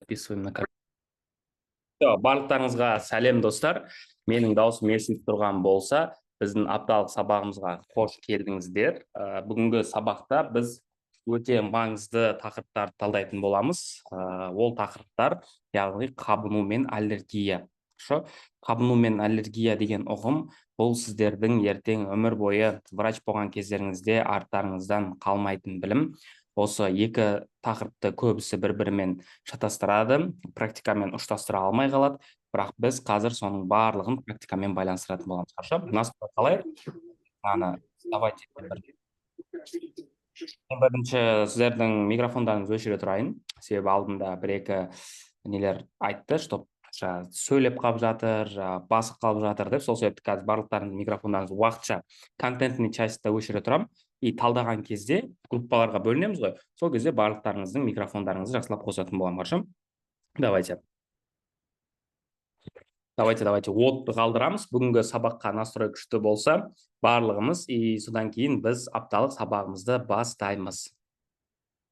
Записываем на камеру. Барлықтарыңызға сәлем достар. Менің даусым естіліп тұрған болса, біздің апталық сабағымызға қош келдіңіздер. Бүгінгі сабақта біз өте маңызды тақырыптарды талдайтын боламыз. Ол тақырыптар яғни қабыну мен аллергия. Қабыну мен аллергия деген ұғым бұл сіздердің ертең өмір бойы врач болған кездеріңізде арттарыңыздан қалмайтын білім. Осы екі тақырыпты көбісі бір-бірімен шатастырады, практикамен ұштастыра алмай қалады, бірақ біз қазір соның барлығын практикамен байланыстыратын боламыз. Хорошо? Настрой қалай? Давайте бірінші сіздердің микрофондарыңызды өшіре тұрайын, себебі алдында бір-екі нелер айтты, что сөйлеп қалып жатыр, басып қалып жатыр деп, сол себепті қазір барлықтарыңыздың микрофондарыңызды уақытша контентный частьта өшіре тұрамын. И талдаған кезде группаларға бөлінеміз ғой, сол кезде барлықтарыңыздың микрофондарыңызды жақсылап қосатын боламын. Хорошо? Давайте отты қалдырамыз. Бүгінгі сабаққа настрой күшті болса, барлығымыз, и содан кейін біз апталық сабағымызды бастаймыз.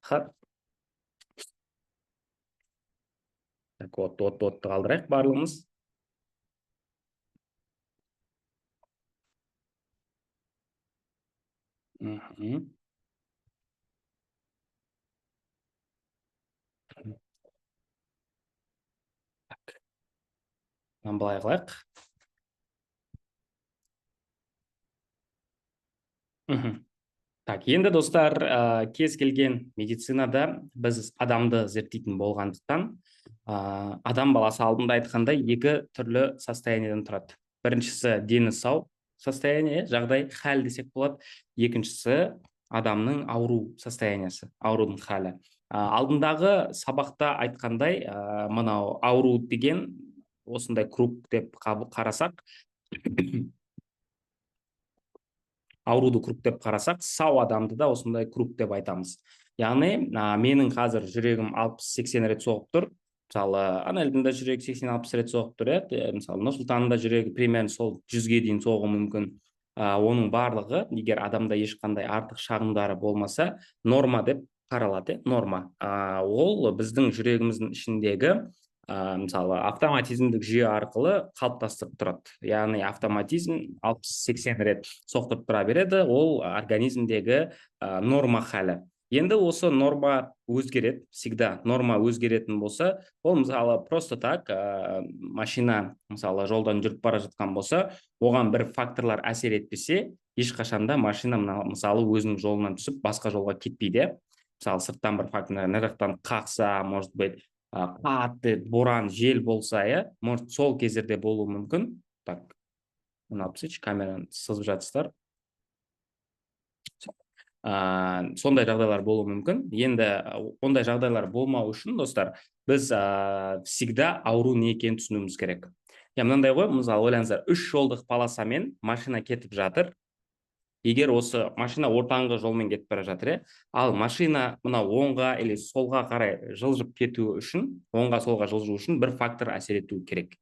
Так, отты қалдырайық барлығымыз. Былай қылайық. Так, енді достар, кез келген медицинада біз адамды зерттейтін болғандықтан, адам баласы алдында айтқандай екі түрлі состояниеден тұрады. Біріншісі дені сау состояние, жағдай, хәл десек болады. Екіншісі адамның ауру состояниясы, аурудың хәлі. Алдындағы сабақта айтқандай, мынау ауру деген осындай круг деп қарасақ, ауруды круг деп қарасақ, сау адамды да осындай круг деп айтамыз. Яғни, менің қазір жүрегім 60-80 рет соғып тұр. Мысалы, Анельдің да жүрегі 80-60 рет соғып тұр. Мысалы, Нұрсұлтанның да жүрегі примерно сол 100-ге дейін соғуы мүмкін. Оның барлығы, егер адамда ешқандай артық шағымдары болмаса, норма деп қаралады. Норма. Ол біздің жүрегіміздің ішіндегі мысалы автоматизмдік жүйе арқылы қалыптастырып тұрады. Яғни автоматизм 60-80 рет соқтырып тұра береді, ол организмдегі норма халі. Енді осы норма өзгереді, всегда норма өзгеретін болса, ол мысалы просто так машина мысалы жолдан жүріп бара жатқан болса, оған бір факторлар әсер етпесе, ешқашанда машина мысалы өзінің жолынан түсіп басқа жолға кетпейді. Мысалы сырттан бір факторлар мына жақтан қақса, может быть, қатты боран, жел болса, может сол кездерде болуы мүмкін. Так, камераны сызып жатсыздар. Сондай жағдайлар болуы мүмкін. Енді ондай жағдайлар болмау үшін, достар, біз всегда ауру не екенін түсінуіміз керек. Мынандай ғой, мысалы ойлаңыздар, 3 жолдық полосамен машина кетіп жатыр. Егер осы машина ортаңғы жолмен кетіп бара жатыр, ал машина мына оңға или солға қарай жылжып кетуі үшін, оңға солға жылжу үшін бір фактор әсер етуі керек.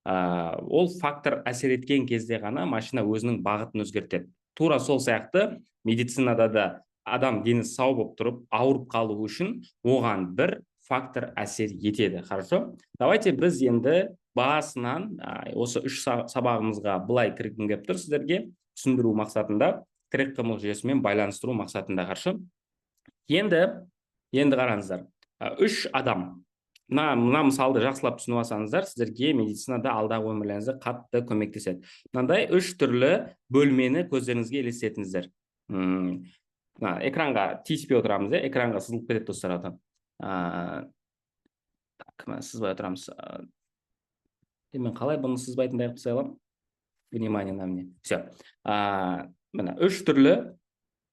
Ол фактор әсер еткен кезде ғана машина өзінің бағытын өзгертеді. Тура сол сияқты медицинада да адам дені сау болып тұрып, ауырып қалу үшін оған бір фактор әсер етеді. Хорошо? Давайте біз енді басынан осы 3 сабағымызға былай кіргім келіп тұр сіздерге, түсіндіру мақсатында, тірек қимыл жүйесімен байланыстыру мақсатында. Қаршы. Енді қараңыздар. 3 адам. Мына мысалды жақсылап түсініп алсаңыздар, сіздерге медицинада алдағы өмірлеріңізде қатты көмектеседі. Мынандай 3 түрлі бөлмені көздеріңізге елестетіңіздер. Экранға тиіспей отырамыз, экранға сызылып кетеді достар. Так, сызбай отырамыз. Мен қалай бұны сызбайтындай қылып жасай аламын? Внимание на мне. Все. Мына 3 түрлі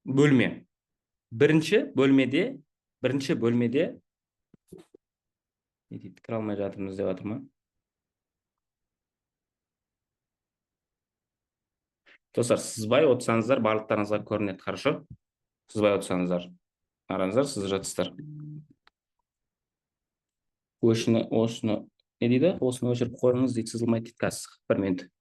бөлме. Бірінші бөлмеде не дейді, кіре алмай жатырмыз деп жатыр ма? Достар, сызбай отырсаңыздар, барлықтарыңызға көрінеді. Хорошо? Сызбай отырсаңыздар. Қараңыздар, сызып жатсыздар. Осыны не дейді? Осыны өшіріп қойыңыз дейді, сызылмайды дейді. Қазір 1 минут.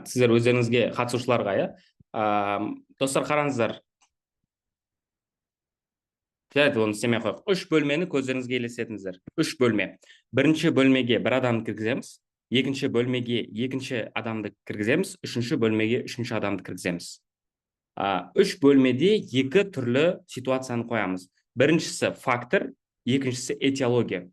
Сіздер өздеріңізге қатысушыларға, достар, қараңыздар. Жарайды, оны істемей қояйық. 3 бөлмені көздеріңізге елестетіңіздер. 3 бөлме. Бірінші бөлмеге бір адамды кіргіземіз, екінші бөлмеге екінші адамды кіргіземіз, үшінші бөлмеге үшінші адамды кіргіземіз. 3 бөлмеде екі түрлі ситуацияны қоямыз. Біріншісі фактор, екіншісі этиология.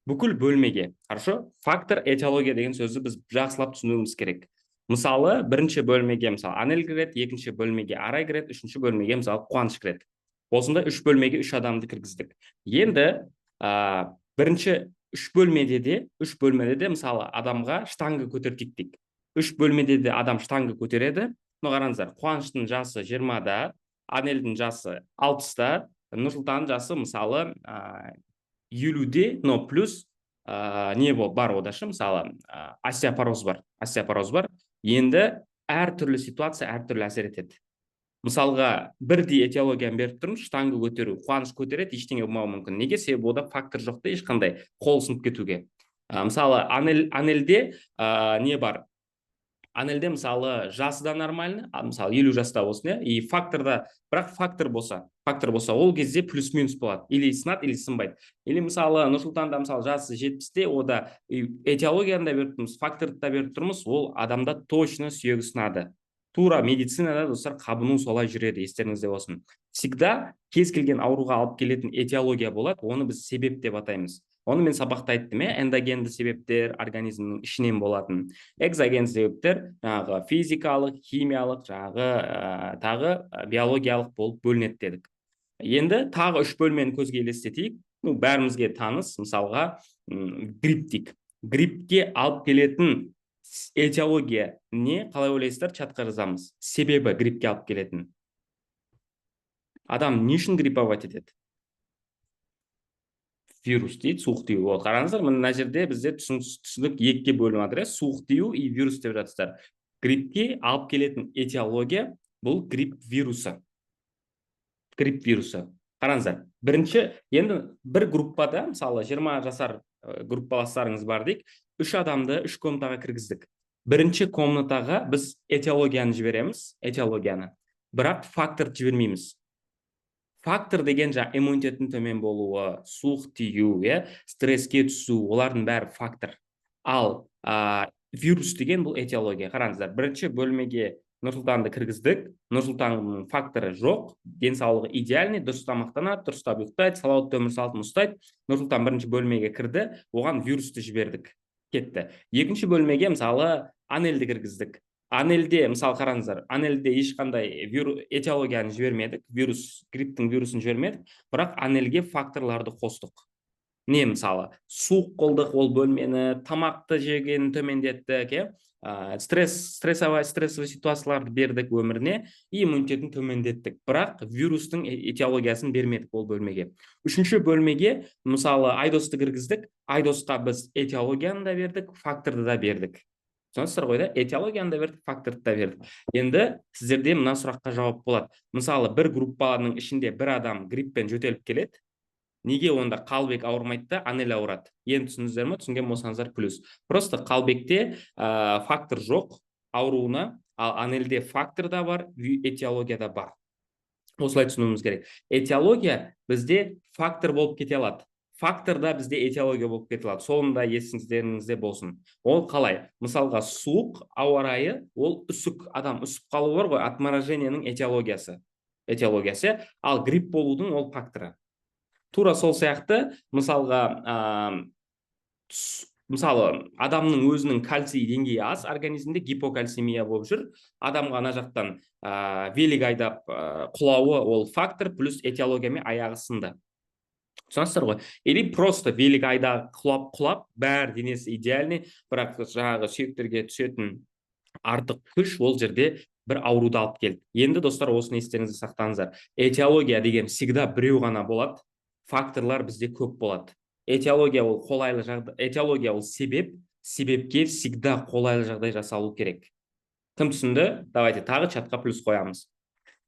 Бүкіл бөлмеге, хорошо? Фактор, этиология деген сөзді біз жақсылап түсінуіміз керек. Мысалы, бірінші бөлмеге мысалы Анель кіреді, екінші бөлмеге Арай кіреді, үшінші бөлмеге мысалы Қуаныш кіреді. Осында 3 бөлмеге 3 адамды кіргіздік. Енді бірінші 3 бөлмеде де мысалы адамға штанга көтертейік дейік. 3 бөлмеде де адам штанга көтереді. Қараңыздар, Қуаныштың жасы 20-да, Анельдің жасы 60-та, Нұрсұлтанның жасы мысалы 50-де, но плюс не бар одашы, мысалы остеопороз бар. Енді әртүрлі ситуация әртүрлі әсер етеді. Мысалға, бірдей этиологияны беріп тұрмыз, штанга көтеру, Қуаныш көтереді, ештеңе болмауы мүмкін. Неге? Себебі ода фактор жоқ та, ешқандай қол сынып кетуге. Мысалы, Анельде не бар? Анельде мысалы жасы да нормальный, мысалы 50 жаста болсын, и факторда, бірақ фактор болса, ол кезде плюс-минус болады. Или сынады, или сынбайды. Или мысалы Нұрсұлтанда мысалы жасы 70-те, ода этиологияны да беріп тұрмыз, факторды да беріп тұрмыз, ол адамда точно сүйегі сынады. Тура медицинада, достар, қабыну солай жүреді, естеріңізде болсын. Всегда кез келген ауруға алып келетін этиология болады, оны біз себеп деп атаймыз. Оны мен сабақта айттым, эндогенді себептер организмнің ішінен болатын. Экзоген себептер жаңағы физикалық, химиялық, тағы биологиялық болып бөлінеді дедік. Енді тағы 3 бөлмені көзге елестетейік. Бәрімізге таныс, мысалға грипп дейік. Гриппке алып келетін этиология не? Қалай ойлайсыздар? Чатқа жазамыз. Себебі гриппке алып келетін. Адам не үшін грипповать етеді? Вирус дейді, суық тию. Қараңыздар, мына жерде бізде түсінік екіге бөлініп жатыр, суық тию и вирус деп жатсыздар. Гриппке алып келетін этиология бұл грипп вирусы. Қараңыздар, бірінші, енді бір группада, мысалы 20 жасар группаластарыңыз бар дейік, 3 адамды 3 комнатаға кіргіздік. Бірінші комнатаға біз этиологияны жібереміз, бірақ факторды жібермейміз. Фактор деген иммунитеттің төмен болуы, суық тию, стресске түсу, олардың бәрі фактор. Ал вирус деген бұл этиология. Қараңыздар, бірінші бөлмеге Нұрсұлтанды кіргіздік, Нұрсұлтанның факторы жоқ, денсаулығы идеальный, дұрыс тамақтанады, дұрыстап ұйықтайды, салауатты өмір салтын ұстайды. Нұрсұлтан бірінші бөлмеге кірді, оған вирусты жібердік, кетті. Екінші бөлмеге мысалы Анельді кіргіздік. Анельде, мысалы қараңыздар, Анельде ешқандай этиологияны жібермедік, грипптің вирусын жібермедік, бірақ Анельге факторларды қостық. Не мысалы? Суық қылдық ол бөлмені, тамақты жегенін төмендеттік, стрессовый ситуацияларды бердік өміріне, и иммунитетін төмендеттік. Бірақ вирустың этиологиясын бермедік ол бөлмеге. Үшінші бөлмеге, мысалы, Айдосты кіргіздік, Айдосқа біз этиологияны да бердік, факторды да бердік. Түсінесіздер ғой, да? Этиологияны да бердік, факторды да бердік. Енді сіздерде мына сұраққа жауап болады. Мысалы, бір группаның ішінде бір адам грипппен жөтеліп келеді. Неге онда Қалбек ауырмайды да Анель ауырады? Енді түсіндіңіздер ме? Түсінген болсаңыздар плюс. Просто Қалбекте фактор жоқ ауруына, ал Анельде фактор да бар, этиология да бар. Осылай түсінуіміз керек. Этиология бізде фактор болып кете алады. Факторда бізде этиология болып кете алады. Солында есіңіздеріңізде болсын. Ол қалай? Мысалға, суық ауа райы, ол үсік, адам үсіп қалуы бар ғой, отморожениенің этиологиясы, ал грипп болудың ол факторы. Тура сол сияқты, мысалға, мысалы, адамның өзінің кальций деңгейі аз, организмде гипокальцемия болып жүр. Адамға ана жақтан велик айдап құлауы ол фактор, плюс этиологиямен аяғы сынды. Түсінесіздер ғой? Или просто велик айда құлап, бәр денесі идеальный, бірақ жаңағы сүйектерге түсетін артық күш ол жерде бір ауруды алып келді. Енді достар, осыны естеріңізде сақтаңыздар. Этиология деген всегда біреу ғана болады, факторлар бізде көп болады. Этиология ол қолайлы жағдай, этиология ол себепке всегда қолайлы жағдай жасалу керек. Кім түсінді? Давайте тағы чатқа плюс қоямыз.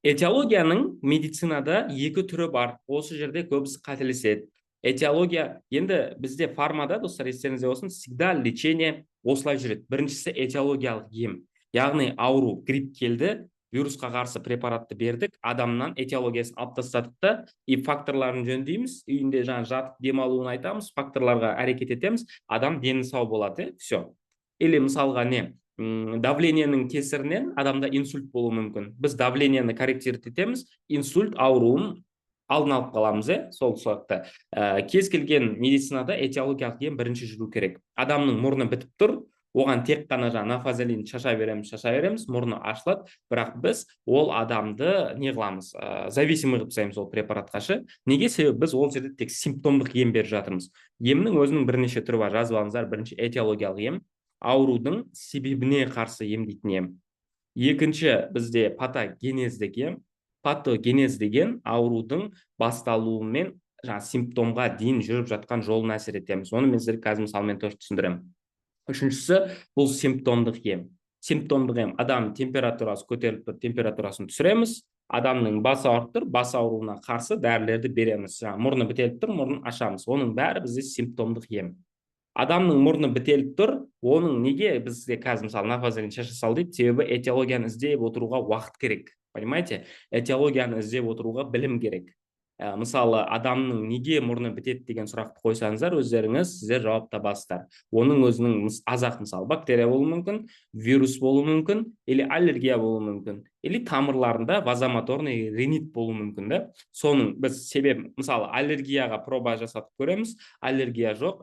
Этиологияның медицинада екі түрі бар. Осы жерде көбісі қателеседі. Этиология, енді бізде фармада, достар, естеріңізде болсын, всегда лечение осылай жүреді. Біріншісі этиологиялық ем. Яғни ауру, грипп келді, вирусқа қарсы препаратты бердік, адамнан этиологиясын алып тастадық та, и факторларын жөндейміз, үйінде жаңа жатып демалуын айтамыз, факторларға әрекет етеміз, адам дені сау болады, все. Или мысалға не? Давлениенің кесірінен адамда инсульт болуы мүмкін. Біз давлениені корректировать етеміз, инсульт ауруын алдын алып қаламыз, сол сияқты. Кез келген медицинада этиологиялық ем бірінші жүру керек. Адамның мұрны бітіп тұр, оған тек қана жаңа нафазолин шаша береміз, мұрны ашылады, бірақ біз ол адамды не қыламыз, зависимый қылып тастаймыз ол препаратқа ше. Неге? Себебі біз ол жерде тек симптомдық ем беріп жатырмыз. Емнің өзінің бірнеше түрі бар, жазып алыңыздар. Бірінші этиологиялық ем, аурудың себебіне қарсы емдейтін ем. Екінші бізде патогенездік ем. Патогенез деген аурудың басталуы мен жаңа симптомға дейін жүріп жатқан жолын әсер етеміз. Оны мен сіздерге қазір мысалмен түсіндіремін. Үшіншісі бұл симптомдық ем. Симптомдық ем, адам температурасы көтеріліп тұр, температурасын түсіреміз. Адамның басы ауырып тұр, бас ауруына қарсы дәрілерді береміз. Мұрны бітеліп тұр, мұрнын ашамыз. Оның бәрі бізде симптомдық ем. Адамның мұрны бітеліп тұр, оның неге бізге қазір мысалы нафазолин шаша сал дейді? Себебі этиологияны іздеп отыруға уақыт керек. Понимаете? Этиологияны іздеп отыруға білім керек. Мысалы, адамның неге мұрны бітеді деген сұрақты қойсаңыздар, өздеріңіз сіздер жауап табасыздар. Оның өзінің азақ, мысалы, бактерия болуы мүмкін, вирус болуы мүмкін, или аллергия болуы мүмкін, или тамырларында вазомоторный ринит болуы мүмкін, да? Соның біз себеп, мысалы, аллергияға проба жасатып көреміз, аллергия жоқ,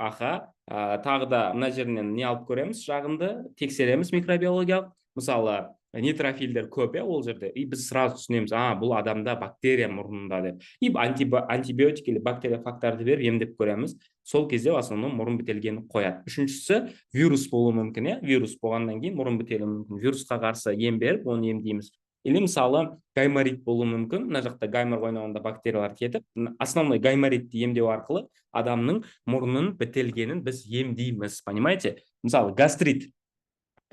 тағы да мына жерінен не алып көреміз, жағынды тексереміз микробиологиялық, мысалы, нейтрофильдер көп, ол жерде, и біз сразу түсінеміз, бұл адамда бактерия мұрнында деп. И антибиотик или бактерия факторды беріп емдеп көреміз. Сол кезде в основном мұрын бітелгенін қояды. Үшіншісі вирус болуы мүмкін, вирус болғаннан кейін мұрын бітелуі мүмкін. Вирусқа қарсы ем беріп, оны емдейміз. Или мысалы гайморит болуы мүмкін. Мына жақта гаймор қойнауында бактериялар кетіп, основной гайморитті емдеу арқылы адамның мұрнын бітелгенін біз емдейміз. Понимаете? Мысалы гастрит.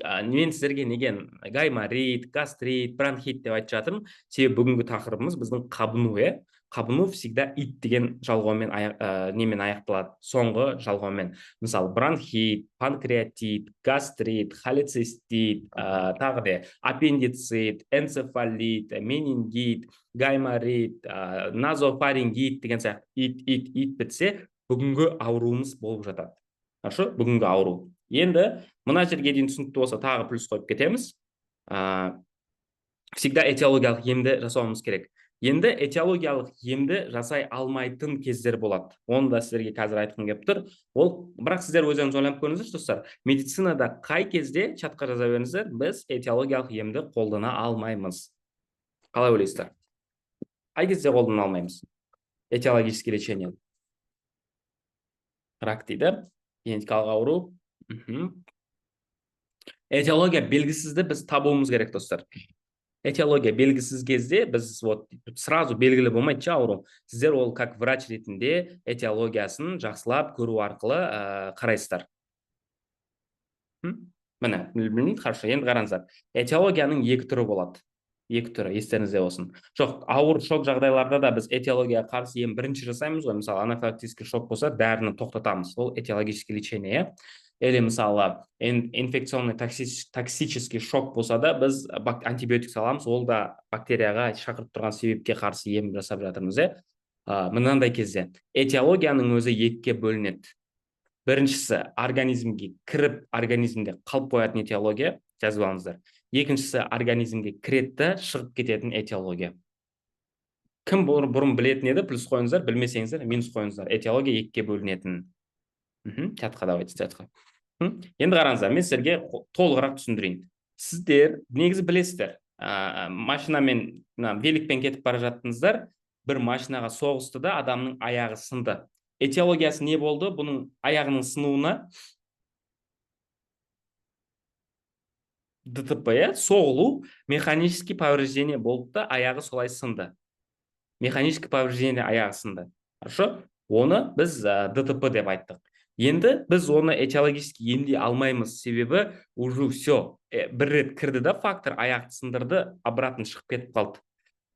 Мен сіздерге неген гайморит, гастрит, бронхит деп айтып жатырмын. Себебі бүгінгі тақырыбымыз біздің қабыну, қабыну всегда ит деген жалғаумен немен аяқталады, соңғы жалғаумен. Мысалы бронхит, панкреатит, гастрит, холецистит, тағы да аппендицит, энцефалит, менингит, гайморит, назофарингит деген сияқты ит бітсе, бүгінгі ауруымыз болып жатады. Хорошо? Бүгінгі ауру. Енді мына жерге дейін түсінікті болса, тағы плюс қойып кетеміз. Всегда этиологиялық емді жасауымыз керек. Енді этиологиялық емді жасай алмайтын кездер болады. Оны да сіздерге қазір айтқым келіп тұр. Бірақ сіздер өздеріңіз ойланып көріңіздерші, достар. Медицинада қай кезде, чатқа жаза беріңіздер, біз этиологиялық емді қолдана алмаймыз? Қалай ойлайсыздар? Қай кезде қолдана алмаймыз? Этиологический лечение. Рак дейді, генетикалық ауру. Этиология белгісізді біз табуымыз керек, достар. Этиология белгісіз кезде біз сразу белгілі болмайды ауру. Сіздер ол как врач ретінде этиологиясын жақсылап көру арқылы қарайсыздар. Міне, білмейді, хорошо, енді қараңыздар. Этиологияның екі түрі болады. Екі түрі, естеріңізде болсын. Жоқ, ауыр шок жағдайларда да біз этиологияға қарсы ем бірінші жасаймыз ғой. Мысалы, анафилактический шок болса, дәріні тоқтатамыз. Ол этиологический лечение. Или мысалы инфекционный токсический шок болса да біз антибиотик саламыз, ол да бактерияға шақырып тұрған себепке қарсы ем жасап жатырмыз. Мынандай кезде этиологияның өзі екіге бөлінеді. Біріншісі организмге кіріп, организмде қалып қоятын этиология, жазып алыңыздар. Екіншісі организмге кіреді, шығып кететін этиология. Кім бұрын білетін еді, плюс қойыңыздар, білмесеңіздер, минус қойыңыздар. Этиология екіге бөлінетін. Чатқа давайте, чатқа. Енді қараңыздар, мен сіздерге толығырақ түсіндірейін. Сіздер негізі білесіздер, машинамен, великпен кетіп бара жаттыңыздар, бір машинаға соғысты да адамның аяғы сынды. Этиологиясы не болды? Бұның аяғының сынуына ДТП, соғылу, механический повреждение болды да, аяғы солай сынды. Механический повреждение аяғы сынды. Хорошо? Оны біз ДТП деп айттық. Енді біз оны этиологически емдей алмаймыз, себебі уже все, бір рет кірді да фактор, аяқты сындырды, обратно шығып кетіп қалды.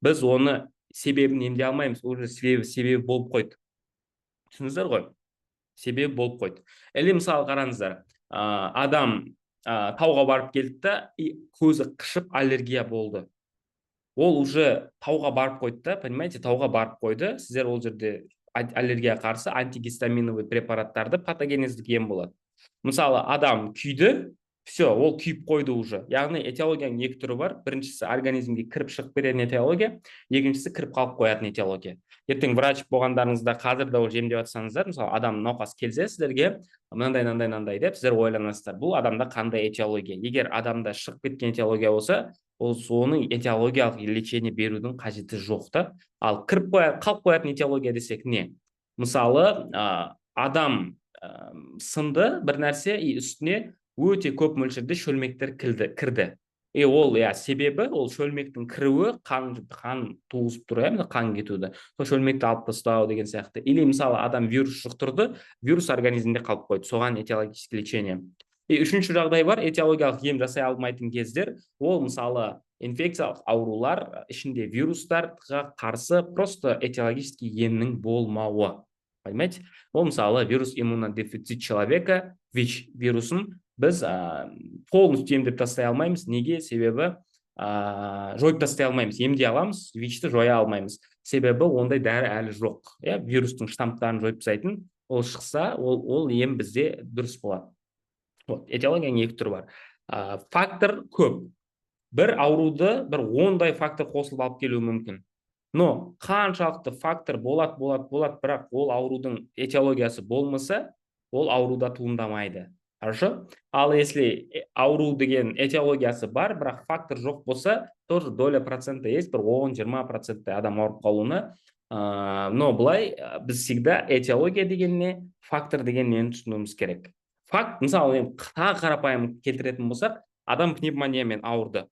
Біз оны себебін емдей алмаймыз, уже себебі болып қойды. түсіндіңіздер ғой, себебі болып қойды. Или мысалы қараңыздар, адам тауға барып келді да, көзі қышып аллергия болды. Ол уже тауға барып қойды да, понимаете, тауға барып қойды. Сіздер ол жерде аллергияға қарсы антигистаминовый препараттарды, патогенездік ем болады. Мысалы адам күйді, все, ол күйіп қойды уже. Яғни этиологияның екі түрі бар. Біріншісі организмге кіріп шығып беретін этиология, екіншісі кіріп қалып қоятын этиология. Ертең врач болғандарыңызда қазір да уже емдеп жатсаңыздар, мысалы адам науқас келсе сіздерге мынандай деп, сіздер ойланасыздар, бұл адамда қандай этиология. Егер адамда шығып кеткен этиология болса, ол соның этиологиялық лечение берудің қажеті жоқ та. Ал қалып қоятын этиология десек не? Мысалы, адам сынды бір нәрсе, үстіне өте көп мөлшерде шөлмектер кірді. Ол себебі ол шөлмектің кіруі қан туғызып тұр, қан кетуді. Сол шөлмекті алып тастау деген сияқты. Или мысалы адам вирус жұқтырды, вирус организмде қалып қойды. Соған этиологический лечение. Үшінші жағдай бар, этиологиялық ем жасай алмайтын кездер. Ол мысалы инфекциялық аурулар ішінде вирустарға қарсы просто этиологический емнің болмауы. Понимаете? Ол мысалы вирус иммунодефицит человека, ВИЧ вирусын біз полностью емдеп тастай алмаймыз. Неге? Себебі жойып тастай алмаймыз. Емдей аламыз, ВИЧті жоя алмаймыз. Себебі ондай дәрі әлі жоқ. Вирустың штамптарын жойып тастайтын, ол шықса, ол ем бізде дұрыс болады. Этиологияның екі түрі бар. Фактор көп. Бір ауруды бір 10-дай фактор қосылып алып келуі мүмкін. Но қаншалықты фактор болады, бірақ ол аурудың этиологиясы болмаса, ол ауруда туындамайды. Хорошо? Ал если ауру деген этиологиясы бар, бірақ фактор жоқ болса, тоже доля процента есть, бір 10-20% адам ауырып қалуына. Но былай, біз всегда этиология дегенне, фактор дегеннен түсінуіміз керек. Факт, мысалы, қарапайым келтіретін болсақ, адам пневмониямен ауырды.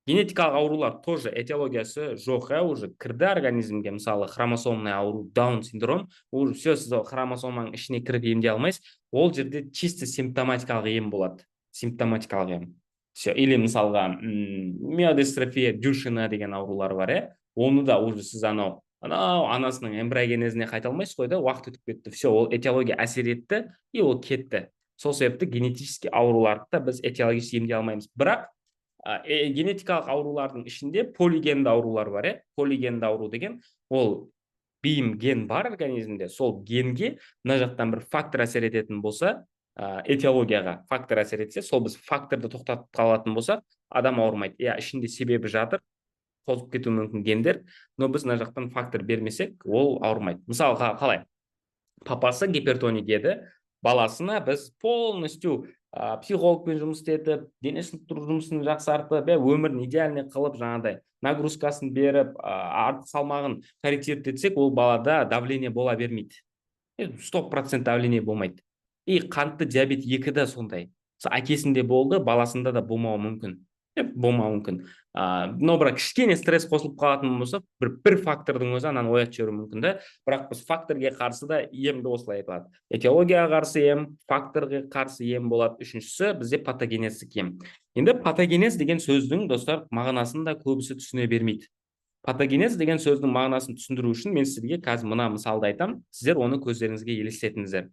Генетикалық аурулар тоже этиологиясы жоқ, уже кірді организмге, мысалы хромосомный ауру, даун синдром, уже все, сіз хромосоманың ішіне кіріп емдей алмайсыз, ол жерде чисто симптоматикалық ем болады. Симптоматикалық ем. Все. Или мысалға миодистрофия Дюшина деген аурулар бар, оны да уже сіз анасының эмбриогенезіне қайта алмайсыз қой да, уақыт өтіп кетті. Все, ол этиология әсер етті, и ол кетті. Сол себепті генетический ауруларды да біз этиологически емдей алмаймыз. Бірақ генетикалық аурулардың ішінде полигенді аурулар бар, полигенді ауру деген, ол бейім ген бар организмде, сол генге мына жақтан бір фактор әсер ететін болса, этиологияға фактор әсер етсе, сол біз факторды тоқтатып қалатын болсақ, адам ауырмайды. Ішінде себебі жатыр, қозып кетуі мүмкін гендер, но біз мына жақтан фактор бермесек, ол ауырмайды. Мысалы, қалай? Папасы гипертоник еді, баласына біз полностью психологпен жұмыс етіп, дене шынықтыру жұмысын жақсартып, өмірін идеальный қылып, жаңағыдай нагрузкасын беріп, артық салмағын корректировать етсек, ол балада давление бола бермейді. 100% давление болмайды. И қантты диабет 2-де сондай. Әкесінде болды, баласында да болмауы мүмкін. Но бірақ кішкене стресс қосылып қалатын болса, бір фактордың өзі ананы оятып жіберуі мүмкін да. Бірақ біз факторге қарсы да емді осылай айтылады. Этиологияға қарсы ем, факторға қарсы ем болады. Үшіншісі бізде патогенездік ем. Енді патогенез деген сөздің, достар, мағынасын да көбісі түсіне бермейді. Патогенез деген сөздің мағынасын түсіндіру үшін мен сізге қазір мына мысалды айтам, сіздер оны көздеріңізге елестетіңіздер.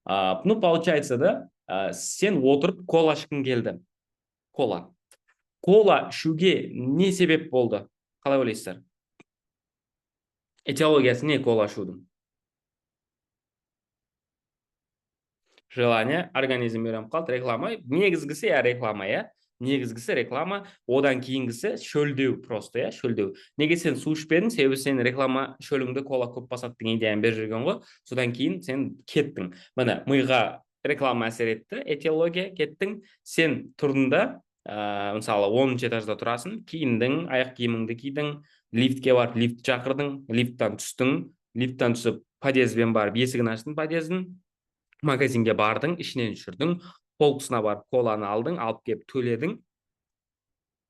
Получается да, сен отырып кола ішкің келді. Кола ішуге не себеп болды? Қалай ойлайсыздар? Этиологиясы не кола ішудің? Желание, организм үйреніп қалды, реклама. Негізгісі реклама, одан кейінгісі шөлдеу просто, шөлдеу. Неге сен су ішпедің, себебі сен реклама шөліңді кола көп басады деген идеяны беріп жүрген ғой. Содан кейін сен кеттің. Міне, миға реклама әсер етті, этиология, кеттің, сен тұрдың, мысалы 10-шы этажда тұрасың, киіндің, аяқ киіміңді кидің, лифтке барып, лифт шақырдың, лифттан түсіп, подъезден барып, есігін аштың подъездің, магазинге бардың, ішінен жүрдің, полкысына барып, коланы алдың, алып келіп төледің,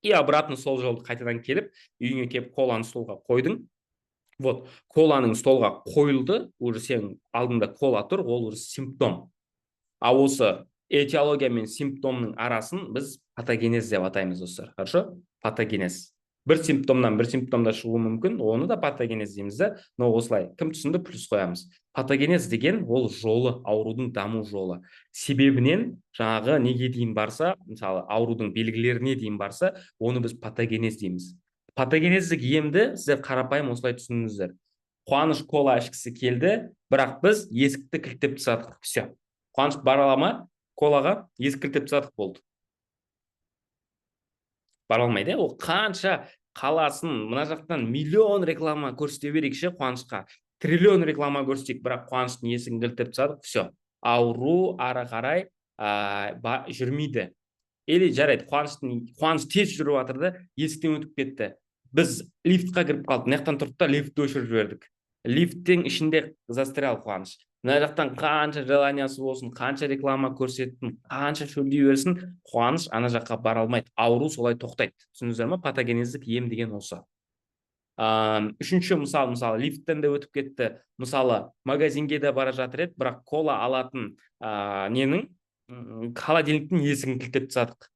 и обратно сол жолды қайтадан келіп, үйіңе келіп, коланы столға қойдың. Вот, коланың столға қойылды, уже сен алдында кола тұр, ол уже симптом. А осы этиология мен симптомның арасын біз патогенез деп атаймыз, достар. Хорошо? Патогенез. бір симптомда шығуы мүмкін, оны да патогенез дейміз да. Но осылай кім түсінді, плюс қоямыз. Патогенез деген ол жолы, аурудың даму жолы. Себебінен жаңағы неге дейін барса, мысалы аурудың белгілеріне дейін барса, оны біз патогенез дейміз. Патогенездік емді сіздер қарапайым осылай түсініңіздер. Қуаныш кола ішкісі келді, бірақ біз есікті кілттеп тастадық. Все. Қуаныш бара ала ма колаға? Есік кілттеп тастадық, болды. Бара алмайды. Ол қанша қаласын мына жақтан миллион реклама көрсете берейік ше Қуанышқа, триллион реклама көрсетейік, бірақ Қуаныштың есігін кілттеп тастадық, все, ауру ары қарай жүрмейді. Или жарайды, Қуаныш тез жүріп жатыр да есіктен өтіп кетті, біз лифтқа кіріп қалдық, мына жақтан тұрдық та лифтті өшіріп жібердік, лифттің ішінде застрял Қуаныш. Мына жақтан қанша желаниясы болсын, қанша реклама көрсеттім, қанша шөлдей берсін, Қуаныш ана жаққа бара алмайды, ауру солай тоқтайды. Түсіндіңіздер ме? Патогенездік ем деген осы. Үшінші мысалы лифттен де өтіп кетті, мысалы магазинге де бара жатыр еді, бірақ кола алатын ненің холодильниктің есігін кілттеп тастадық.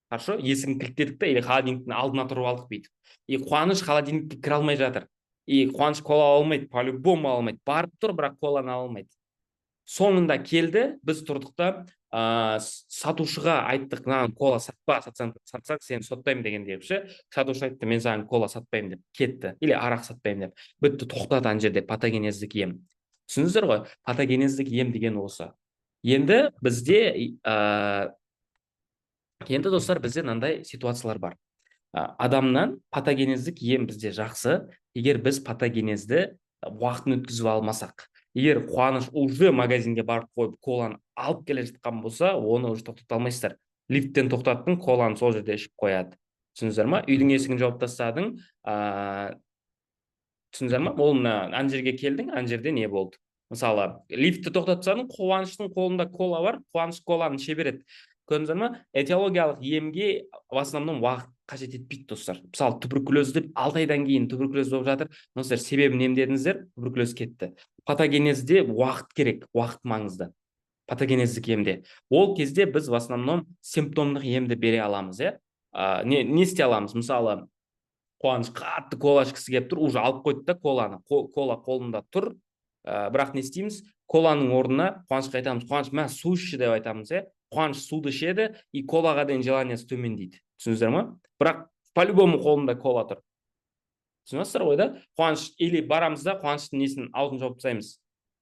Хорошо, есігін кілттедік та, или холодильниктің алдына тұрып алдық бүйтіп. И Қуаныш холодильникке кіре алмай жатыр. И Қуаныш кола ала алмайды, по-любому ала алмайды. Барып тұр, бірақ коланы ала алмайды. Соңында келді, біз тұрдық та сатушыға айттық, маған кола сатпа, сатсақ сені соттаймын деген деп ше. Сатушы айтты, мен саған кола сатпаймын деп кетті, или арақ сатпаймын деп. Бітті, тоқтады ана жерде патогенездік ем. Түсіндіңіздер ғой? Патогенездік ем деген осы. Енді достар, бізде мынандай ситуациялар бар. Адамнан патогенездік ем бізде жақсы, егер біз патогенезді уақытын өткізіп алмасақ. Егер Қуаныш уже магазинге барып қойып коланы алып келе жатқан болса, оны уже тоқтата алмайсыздар. Лифттен тоқтаттың, коланы сол жерде ішіп қояды. Түсіндіңіздер ма? Үйдің есігін жауып тастадың, түсіндіңіздер ма? Ол ана жерге келдің, ана жерде не болды? Мысалы, лифтті тоқтатсаң, Қуаныштың қолында кола бар, Қуаныш коланы іше береді. Көрдіңіздер ма? Этиологиялық емге в основном уақыт қажет етпейді, достар. Мысалы, туберкулез деп 6 айдан кейін туберкулез болып жатыр. Достар, себебін емдедіңіздер, туберкулез кетті. Патогенезде уақыт керек, уақыт маңызды. Патогенездік емде. Ол кезде біз в основном симптомдық емді бере аламыз, не істей аламыз? Мысалы, Қуаныш қатты кола ішкісі келіп тұр, уже алып қойды да коланы. Кола қолында тұр. Бірақ не істейміз? Коланың орнына Қуанышқа айтамыз, Қуаныш, мә су ішші деп айтамыз, Қуаныш суды ішеді, и колаға дейін желаниясы төмендейді. Түсіндіңіздер ма? Бірақ по-любому қолында кола тұр. Түсінесіздер ғой да? Қуаныш, или барамыз да Қуаныштың несін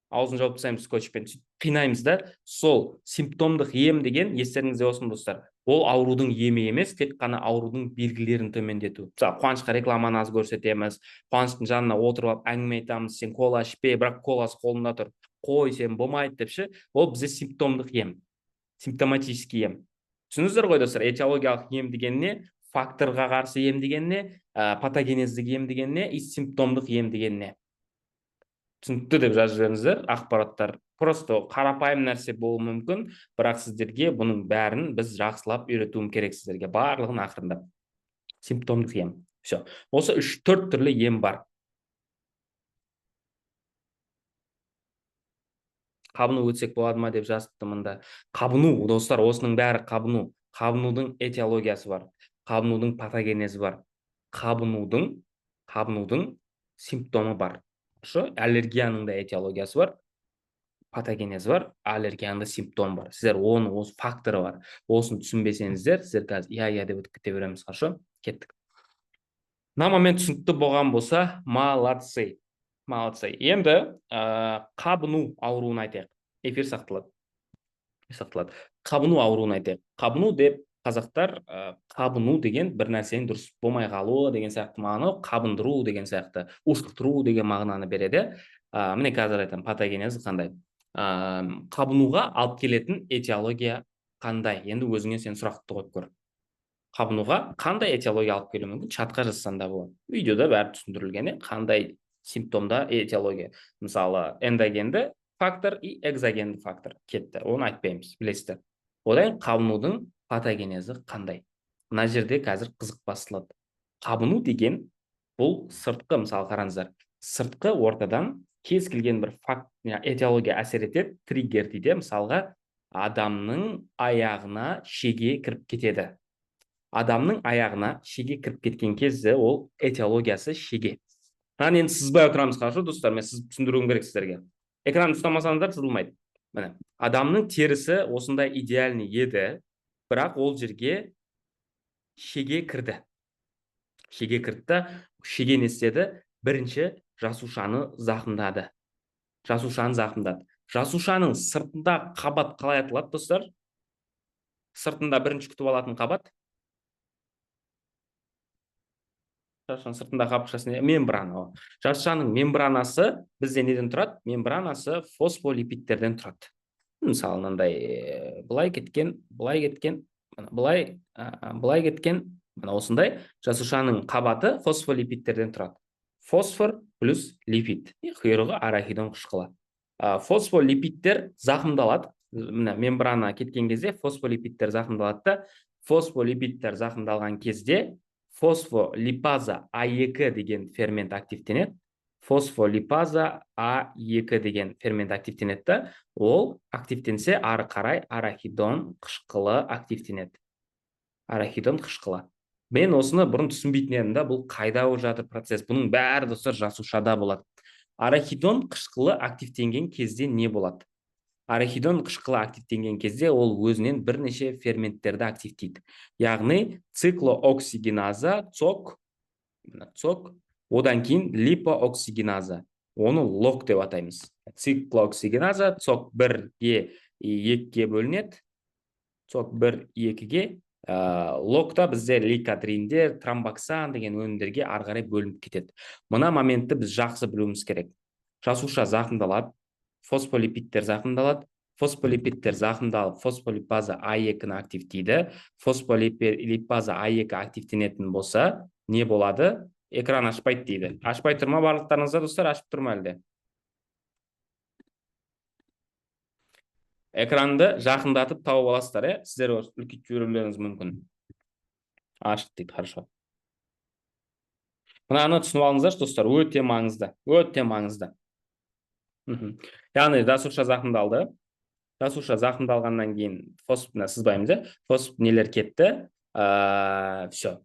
аузын жауып тастаймыз скотчпен, қинаймыз да. Сол симптомдық ем деген, естеріңізде болсын достар, ол аурудың емі емес, тек қана аурудың белгілерін төмендету. Мысалы, Қуанышқа рекламаны аз көрсетеміз, Қуаныштың жанына отырып алып әңгіме айтамыз, сен кола ішпе, бірақ коласы қолында тұр, қой, сен болмайды деп ше. Ол бізде симптомдық ем, симптоматический ем. Түсіндіңіздер ғой достар? Этиологиялық ем деген не? Факторға қарсы ем деген не? Патогенездік ем деген не? И симптомдық ем деген не? Түсінікті деп жазып жіберіңіздер. Ақпараттар просто қарапайым нәрсе болуы мүмкін, бірақ сіздерге бұның бәрін біз жақсылап үйретуім керек сіздерге, барлығын ақырындап. Симптомдық ем. Все. Осы 3-4 түрлі ем бар. Қабыну өтсек болады ма деп жазыпты мында. Қабыну, достар, осының бәрі қабыну. Қабынудың этиологиясы бар. Қабынудың патогенезі бар. Қабынудың симптомы бар. Аллергияның да этиологиясы бар, патогенезі бар, аллергияның да симптомы бар. Сіздер оның осы факторы бар. Осын түсінбесеңіздер, сіздер қазір иә деп өтіп кете береміз. Хорошо? Кеттік. Мына момент түсінікті болған болса, молодцы. Енді қабыну ауруын айтайық. Эфир сақталады. Қабыну ауруын айтайық. Қабыну деп қазақтар қабыну деген бір нәрсенің дұрыс болмай қалуы деген сияқты мағына, қабындыру деген сияқты, ушықтыру деген мағынаны береді. Міне қазір айтамын, патогенезі қандай. Қабынуға алып келетін этиология қандай? Енді өзіңе сен сұрақты қойып көр. Қабынуға қандай этиология алып келуі мүмкін? Чатқа жазсаң да болады. Видеода бәрі түсіндірілген, қандай симптомда этиология. Мысалы, эндогенді фактор и экзогенді фактор кетті. Оны айтпаймыз, білесіздер. Одан қабынудың патогенезі қандай? Мына жерде қазір қызық басталады. Қабыну деген бұл сыртқы, мысалы қараңыздар, сыртқы ортадан кез келген бір этиология әсер етеді, триггер дейді. Мысалға, адамның аяғына шеге кіріп кетеді. адамның аяғына шеге кіріп кеткен кезде ол этиологиясы шеге. Мынаны енді сызбай отырамыз, хорошо достар, мен сызып түсіндіруім керек сіздерге. Экран ұстамасаңыздар сызылмайды. Міне, адамның терісі осындай идеальный еді, бірақ ол жерге шеге кірді. Шеге кірді, шеге не істеді? Бірінші жасушаны зақымдады. Жасушаның сыртында қабат қалай аталады, достар? Сыртында бірінші күтіп алатын қабат. Жасушаның сыртында қабықшасы мембрана. Жасушаның мембранасы бізде неден тұрады? Мембранасы фосфолипидтерден тұрады. Мысалы, мынандай былай кеткен, мына осындай жасушаның қабаты фосфолипидтерден тұрады. Фосфор плюс липид, құйрығы арахидон қышқылы. Фосфолипидтер зақымдалады. Мына мембрана кеткен кезде фосфолипидтер зақымдалады да, фосфолипидтер зақымдалған кезде фосфолипаза А2 деген фермент активтенеді. Фосфолипаза А2 деген фермент активтенеді да, ол активтенсе ары қарай арахидон қышқылы активтенеді. Арахидон қышқылы. Мен осыны бұрын түсінбейтін едім да, бұл қайда жатыр процесс? Бұның бәрі достар жасушада болады. Арахидон қышқылы активтенген кезде не болады? Арахидон қышқылы активтенген кезде ол өзінен бірнеше ферменттерді активтейді. Яғни циклооксигеназа, цок, одан кейін липооксигеназа. Оны лок деп атаймыз. Циклооксигеназа, цок 1-ге 2-ге бөлінеді. Цок 1-2-ге. Локта бізде лейкотриндер, тромбоксан деген өнімдерге ары қарай бөлініп кетеді. Мына моментті біз жақсы білуіміз керек. Жасуша зақымдалады, фосфолипидтер зақымдалады. Фосфолипидтер зақымдалып, фосфолипаза А2-ні активтейді. Фосфолипаза А2 активтенетін болса, не болады? Экран ашпайды дейді. Ашпай тұрма барлықтарыңызда, достар, ашып тұрма әлде? Экранды жақындатып тауып аласыздар, сіздер үлкейтіп жіберулеріңіз мүмкін. Ашық дейді, хорошо. Мынаны түсініп алыңыздар, достар, өте маңызды. Яғни жасуша зақымдалды. Жасуша зақымдалғаннан кейін сызбаймыз, фосф нелер кетті. Все.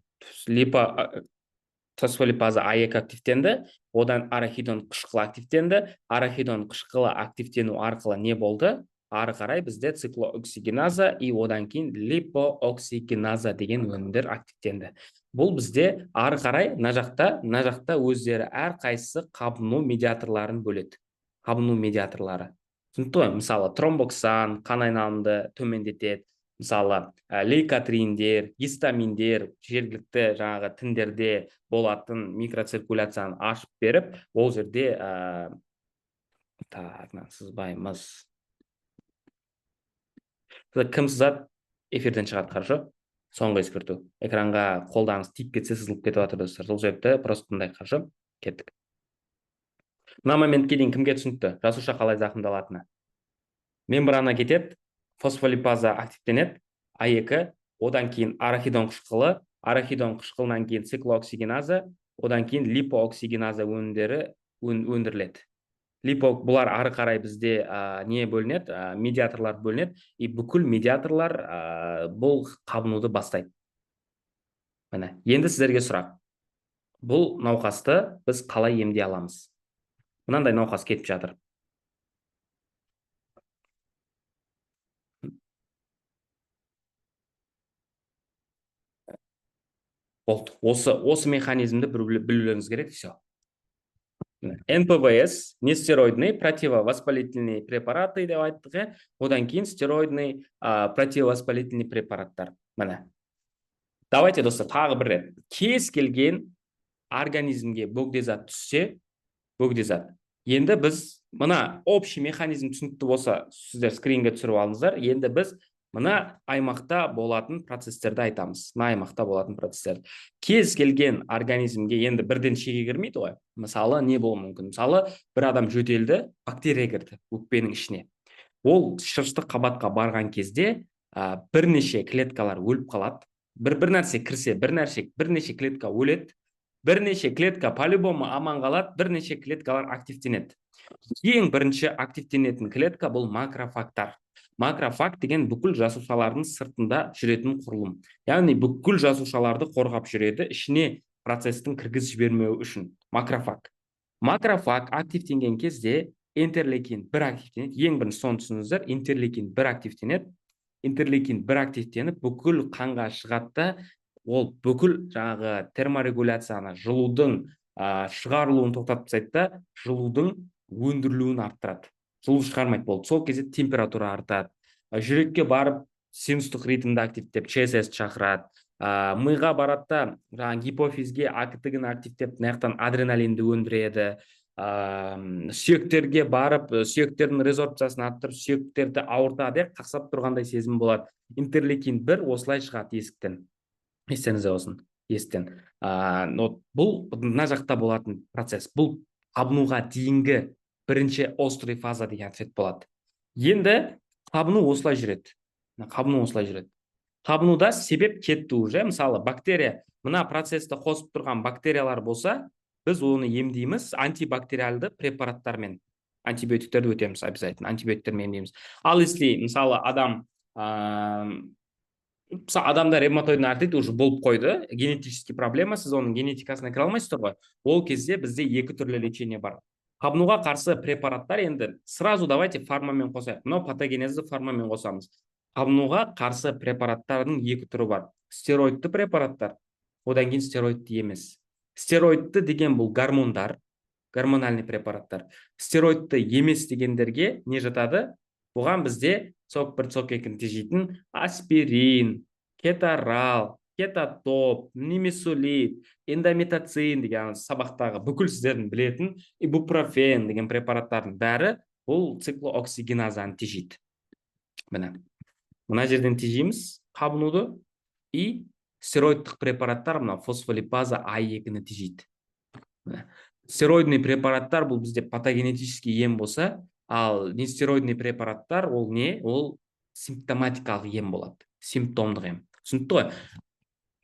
Фосфолипаза А2 активтенді, одан арахидон қышқылы активтенді. Арахидон қышқылы активтену арқылы не болды? Ары қарай бізде циклооксигеназа и одан кейін липооксигеназа деген өнімдер активтенді. Бұл бізде ары қарай мына жақта өздері әр қайсысы қабыну медиаторларын бөледі. Қабыну медиаторлары. Түсінікті ғой? Мысалы, тромбоксан қан айналымды төмендетеді. Мысалы, лейкотриндер, гистаминдер жергілікті жаңағы тіндерде болатын микроциркуляцияны ашып беріп, ол жерде сызбаймыз. Кім сызады? Эфирден шығады, хорошо? Соңғы ескерту. Экранға қолданыңыз тиіп кетсе сызылып кетіп жатыр, достар. Сол жерде просто тыңдай, хорошо? Кеттік. Мына моментке дейін кімге түсінікті? Жасуша қалай зақымдалатыны. Мембрана кетеді, фосфолипаза активтенеді, А2, одан кейін арахидон қышқылынан кейін циклооксигеназа, одан кейін липооксигеназа өнімдері өндіріледі. Бұлар ары қарай бізде не бөлінеді? Медиаторлар бөлінеді, и бүкіл медиаторлар бұл қабынуды бастайды. Міне, енді сіздерге сұрақ. Бұл науқасты біз қалай емдей аламыз? Мынандай науқас кетіп жатыр. Болды. Осы механизмді білулеріңіз керек, все. НПВС, нестероидный противовоспалительный препараты деп айттық, одан кейін стероидный противовоспалительный препараттар. Міне. Давайте, достар, тағы бір рет. Кез келген организмге бөгдезат түссе, бөгдезат. Енді біз мына общий механизм түсінікті болса, сіздер скринге түсіріп алыңыздар. Енді біз мына аймақта болатын процесстерді айтамыз. Мына аймақта болатын процесстер. Кез келген организмге енді бірден шеге кірмейді ғой. Мысалы, не болуы мүмкін? Мысалы, бір адам жөтелді, бактерия кірді өкпенің ішіне. Ол шырышты қабатқа барған кезде бірнеше клеткалар өліп қалады. Бір нәрсе кірсе, бірнеше клетка өледі. Бірнеше клетка по-любому аман қалады, бірнеше клеткалар активтенеді. Ең бірінші активтенетін клетка бұл макрофагтар. Макрофаг деген бүкіл жасушалардың сыртында жүретін құрылым. Яғни бүкіл жасушаларды қорғап жүреді, ішіне процестің кіргізіп жібермеу үшін. Макрофаг. Макрофаг активтенген кезде интерлейкин 1 активтенеді. Ең бірінші соны түсініңіздер, интерлейкин 1 активтенеді. Интерлейкин 1 активтеніп бүкіл қанға шығады, ол бүкіл жаңағы терморегуляцияны, жылудың шығарылуын тоқтатып тастайды да, жылудың өндірілуін арттырады. Жылу шығармайды болды. Сол кезде температура артады. Жүрекке барып синустық ритмді активтеп ЧСС шақырады. Миға барады да жаңағы гипофизге АКТ-ны активтеп мынаяқтан адреналинді өндіреді. Сүйектерге барып сүйектердің резорбциясын арттырып сүйектерді ауыртады, қақсап тұрғандай сезім болады. Интерлейкин 1 осылай шығады есіктен. Естеріңізде болсын, есіктен. Бұл мына жақта болатын процесс. Бұл қабынуға дейінгі бірінші острый фаза деген ответ болады. Енді қабыну осылай жүреді. Қабынуда себеп кетті уже. Мысалы, бактерия, мына процесті қосып тұрған бактериялар болса, біз оны емдейміз антибактериалды препараттармен. Антибиотиктерді өтеміз обязательно, антибиотиктермен емдейміз. Ал если, мысалы, адамда ревматоидный артрит уже болып қойды, генетический проблема, сіз оның генетикасына кіре алмайсыздар ғой. Ол кезде бізде екі түрлі лечение бар. Қабынуға қарсы препараттар, енді сразу давайте фармамен қосайық. Мынау патогенезді фармамен қосамыз. Қабынуға қарсы препараттардың екі түрі бар. Стероидты препараттар, одан кейін стероидты емес. Стероидты деген бұл гормондар, гормональный препараттар. Стероидты емес дегендерге не жатады? Бұған бізде сок 1, сок 2-ні тежейтін аспирин, кетарал, кетатоп, нимесулит, эндометацин деген сабақтағы бүкіл сіздердің білетін ибупрофен деген препараттардың бәрі бұл циклооксигеназаны тежейді. Мына жерден тежейміз қабынуды, и стероидтық препараттар мына фосфолипаза А2-ні тежейді. Стероидный препараттар бұл бізде патогенетический ем болса, ал нестероидный препараттар ол не? Ол симптоматикалық ем болады. Симптомдық ем. Түсінікті ғой?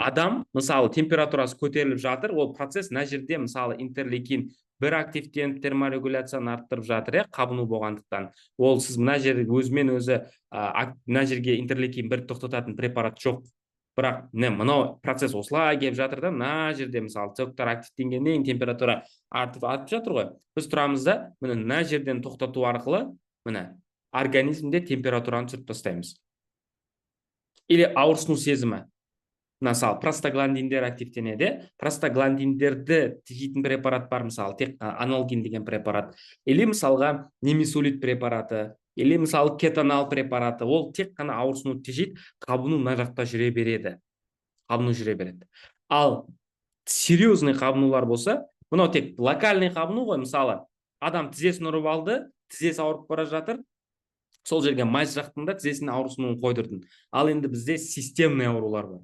Адам, мысалы, температурасы көтеріліп жатыр, ол процесс мына жерде, мысалы, интерлейкин 1 активтеніп терморегуляцияны арттырып жатыр, қабыну болғандықтан. Ол сіз мына жерде өзімен өзі мына жерге интерлейкин 1 тоқтататын препарат жоқ. Бірақ мынау процесс осылай келіп жатыр да, мына жерде мысалы цоктар активтенгеннен температура артып жатыр ғой. Біз тұрамыз да, мына жерден тоқтату арқылы организмде температураны түсіріп тастаймыз. Или ауырсыну сезімі. Мысалы, простагландиндер активтенеді. Простагландиндерді тежейтін препарат бар, мысалы, тек аналгин деген препарат. Или мысалға немесулит препараты, или мысалы кетанал препараты. Ол тек қана ауырсыну тежейді, қабыну мына жақта жүре береді. Ал серьезный қабынулар болса, мынау тек локальный қабыну ғой, мысалы, адам тізесін ұрып алды, тізесі ауырып бара жатыр, сол жерге мазь жақтың да тізесіне ауырсынуын қойдырдың. Ал енді бізде системный аурулар бар.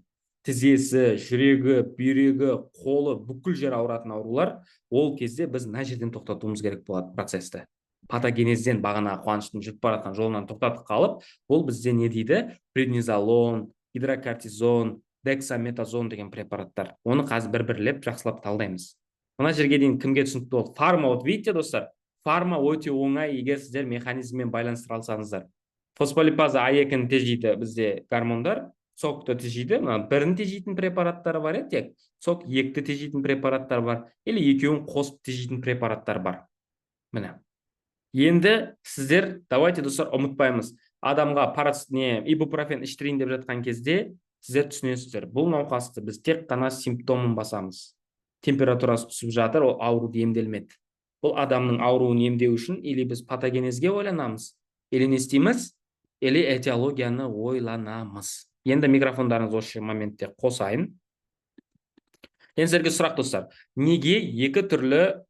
Тізесі, жүрегі, бүйрегі, қолы, бүкіл жер ауыратын аурулар, ол кезде біз мына жерден тоқтатуымыз керек болады процесті. Патогенезден бағана қуаныштың жүріп баратқан жолынан тоқтатып қалып, ол бізде не дейді? Преднизолон, гидрокортизон, дексаметазон деген препараттар. Оны қазір бір-бірлеп жақсылап талдаймыз. Мына жерге дейін кімге түсінікті болды? Фарма, вот видите, достар, фарма өте оңай, егер сіздер механизммен байланыстыра алсаңыздар. Фосфолипаза А2-ні тежейді бізде гормондар, сокты тежейді, бірін тежейтін препараттар бар, тек сок 2-ті тежейтін препараттар бар, или екеуін қосып тежейтін препараттар бар. Міне. Енді сіздер, давайте достар, ұмытпаймыз, адамға ибупрофен іштерейін деп жатқан кезде сіздер түсінесіздер, бұл науқасты біз тек қана симптомын басамыз. Температурасы түсіп жатыр, ол ауруды емделмеді. Бұл адамның ауруын емдеу үшін или біз патогенезге ойланамыз, или не істейміз, или этиологияны ойланамыз. Енді микрофондарыңыз осы моментте қосайын. Енді сіздерге сұрақ, достар, неге екі түрлі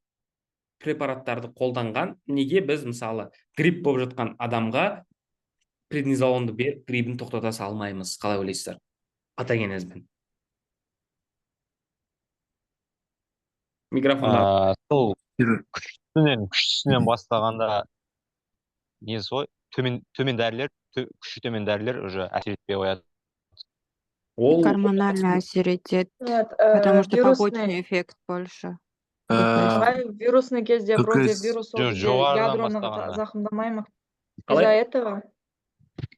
препараттарды қолданған? Неге біз мысалы грипп болып жатқан адамға преднизолонды беріп, гриппін тоқтата салмаймыз? Қалай ойлайсыздар? Патогенезбен. Микрофондар. Сол күштісінен бастағанда несі ғой, төмен дәрілер, күші төмен дәрілер уже әсер етпей қояды. Гормонально әсер етеді, потому что побочный эффект больше. Вирусный кезде вроде вирус ядроны зақымдамай ма? Из-за этого?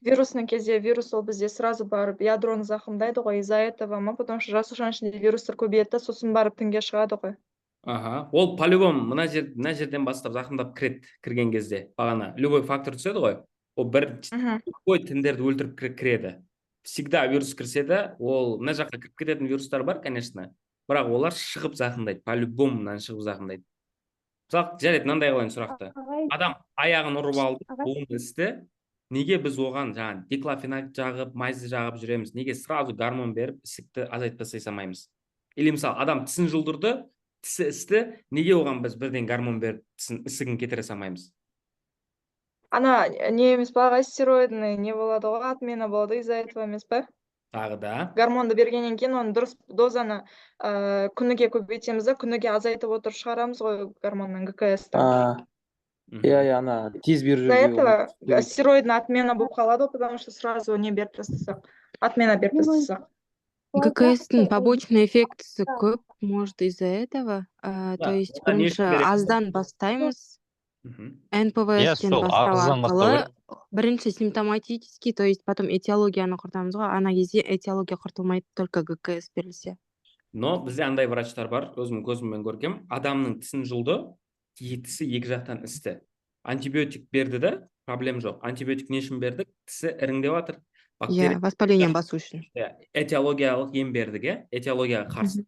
Вирусный кезде вирус ол бізде сразу барып ядроны зақымдайды ғой, из-за этого ма, потому что жасушаның ішінде вирустар көбейеді да, сосын барып тінге шығады ғой. Аха, ол по-любому мына жерден бастап зақымдап кірген кезде бағана любой фактор түседі ғой, ол бір любой тіндерді өлтіріп кіреді. Всегда вирус кірсе де, ол мына жаққа кіріп кететін вирустар бар, конечно, бірақ олар шығып зақымдайды, по-любому мынаны шығып зақымдайды. Мысалы, жарайды, мынандай қылайын сұрақты. Адам аяғын ұрып алды, буын істі. Неге біз оған жаңа диклофенак жағып, майза жағып жүреміз? Неге сразу гормон беріп, ісікті азайтпастай салмаймыз? Или мысалы, адам тісін жұлдырды, тісі істі, неге оған біз бірден гормон беріп, ісігін кетіре салмаймыз? Ана не емес па, ағай, стероидный не болады ғой, отмена болады из-за этого емес па? Тағы да. Гормонды бергеннен кейін оны дұрыс дозаны күніге көбейтеміз да, күніге азайтып отырып шығарамыз ғой гормонның ГКС-ті. Иә, ана тез беріп Из-за этого стероидный отмена болып қалады, потому что сразу не беріп тастасақ, отмена беріп тастасақ. ГКС-тің побочный эффектісі көп, может, из-за этого. То есть, бірінші аздан бастаймыз, НПВС-тен бастау арқылы, бірінші симптоматический, то есть, потом этиологияны құртамыз ғой, ана кезде этиология құртылмайды, только ГКС берілсе. Но бізде андай врачтар бар, өзім көзіммен көргем, адамның тісін жұлды, тісі екі жақтан істі. Антибиотик берді де, проблем жоқ. Антибиотик не үшін бердік? Тісі іріңдеп жатыр. Воспаление басу үшін. Этиологиялық ем бердік, этиологияға қарсы.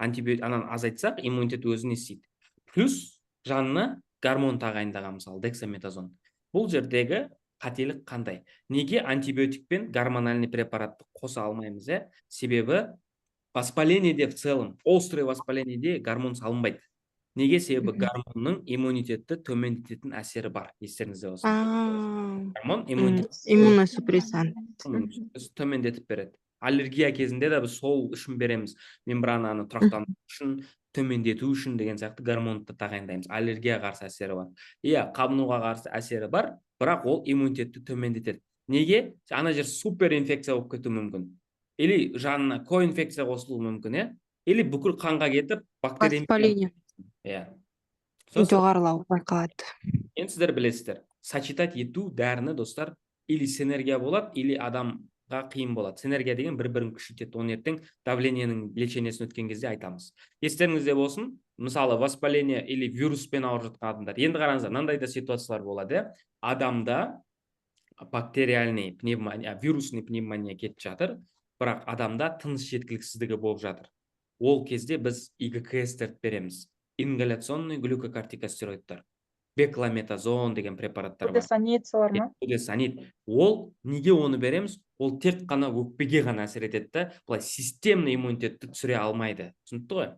Антибиотик анан азайтсақ, иммунитет өзіне істейді. Плюс жанына гормон тағайындаған, мысалы, дексаметазон. Бұл жердегі қателік қандай? Неге антибиотикпен гормональный препаратты қоса алмаймыз? Себебі воспалениеде в целом, острый воспалениеде гормон салынбайды. Неге? Себебі гормонның иммунитетті төмендететін әсері бар, естеріңізде болсын. Гормон иммуносупрессант. Төмендетіп береді. Аллергия кезінде де біз сол үшін береміз. Мембрананы тұрақтандыру үшін, төмендету үшін деген сияқты гормонды тағайындаймыз. Аллергияға қарсы әсері бар. Иә, қабынуға қарсы әсері бар, бірақ ол иммунитетті төмендетеді. Неге? Ана жер супер инфекция болып кетуі мүмкін. Или жанына коинфекция қосылуы мүмкін, или бүкіл қанға кетіп, бактерия воспаление. Жоғарылау байқалады. Енді сіздер білесіздер, сочетать ету дәріні, достар, или синергия болады, или адамға қиын болады. Синергия деген бір-бірін күшейтеді. Оны ертең давлениенің лечениесін өткен кезде айтамыз. Естеріңізде болсын, мысалы, воспаление или вируспен ауырып жатқан адамдар. Енді қараңыздар, мынандай да ситуациялар болады. Адамда бактериальный пневмония, вирусный пневмония кетіп жатыр, бірақ адамда тыныс жеткіліксіздігі болып жатыр. Ол кезде біз ИГКС-терді береміз. Ингаляционный глюкокортикостероидтар. Бекламетазон деген препараттар бар. Будесонициялар ма? Будесонид. Ол неге оны береміз? Ол тек қана өкпеге ғана әсер етеді, бұлай системный иммунитетті түсіре алмайды. Түсінікті ғой?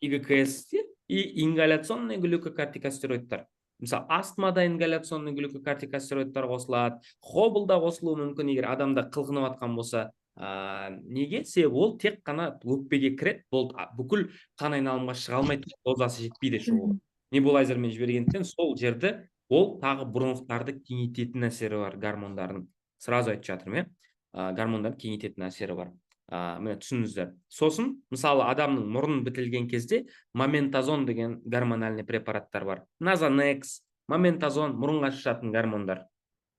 ИГКС и ингаляционный глюкокортикостероидтар. Мысалы, астмада ингаляционный глюкокортикостероидтар қосылады, хобылда қосылуы мүмкін, егер адамда қылғынып жатқан болса. Неге? Себебі ол тек қана өкпеге кіреді, бүкіл қан айналымға шыға алмайды, дозасы жетпейді шығуға. Небулайзермен жібергендіктен сол жерді ол тағы бронхтарды кеңейтетін әсері бар гормондардың. Сразу айтып жатырмын, гормондардың кеңейтетін әсері бар. Міне түсініңіздер. Сосын, мысалы, адамның мұрнын бітілген кезде моментазон деген гормональный препараттар бар. Назанекс, моментазон, мұрынға шашатын гормондар.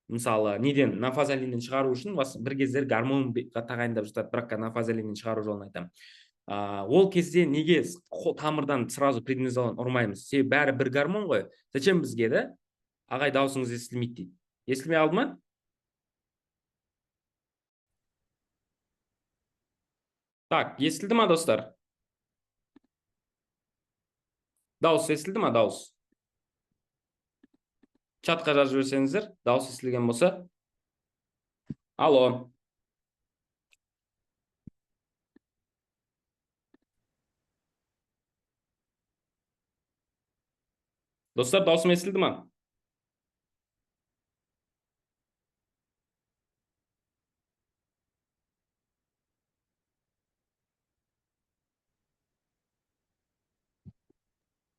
Мысалы, неден нафазолиннен шығару үшін бір кездер гормон тағайындап жатады, бірақ нафазолиннен шығару жолын айтамын. Ол кезде неге тамырдан сразу преднизолон ұрмаймыз? Себебі бәрі бір гормон ғой. Зачем бізге де? Ағай, даусыңыз естілмейді дейді. Естілмей алды ма? Так, естілді ма, достар? Дауыс естілді ма, дауыс? Чатқа жазып жіберсеңіздер, дауыс естілген болса. Алло. Достар, даусым естілді ма?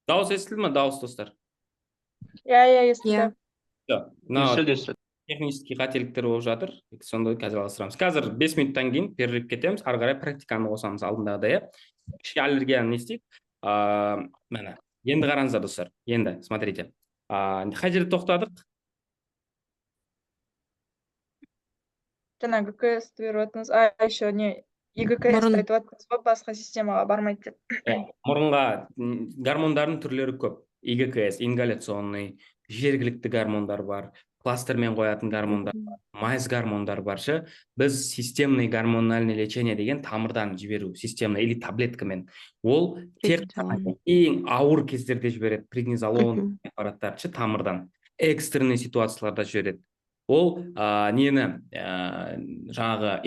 Дауыс естілді ма, дауыс, достар? Иә, естілді. Технический қателіктер болып жатыр. Сонда қазір алыстырамыз. Қазір 5 минуттан кейін перерыв кетеміз. Ары қарай практиканы қосамыз алдындағыдай. Кішке аллергияны не істейік? Міне, енді қараңыздар, достар. Енді, смотрите. Қай жерде тоқтадық? Жана ГКС беріп жатырсыз, еще не ИГКС Мұрын. айтып жатырсыз ғой, басқа системаға бармайды деп. Мұрынға гормондардың түрлері көп. ИГКС, ингаляционный, жергілікті гормондар бар, кластермен қоятын гормондар бар, майыз гормондар бар шы. Біз системный гормональный лечение деген тамырдан жіберу, системный или таблеткамен. Ол тек ең ауыр кездерде жібереді, преднизолон препараттар шы тамырдан. Экстренный ситуацияларда жібереді. Ол нені жаңағы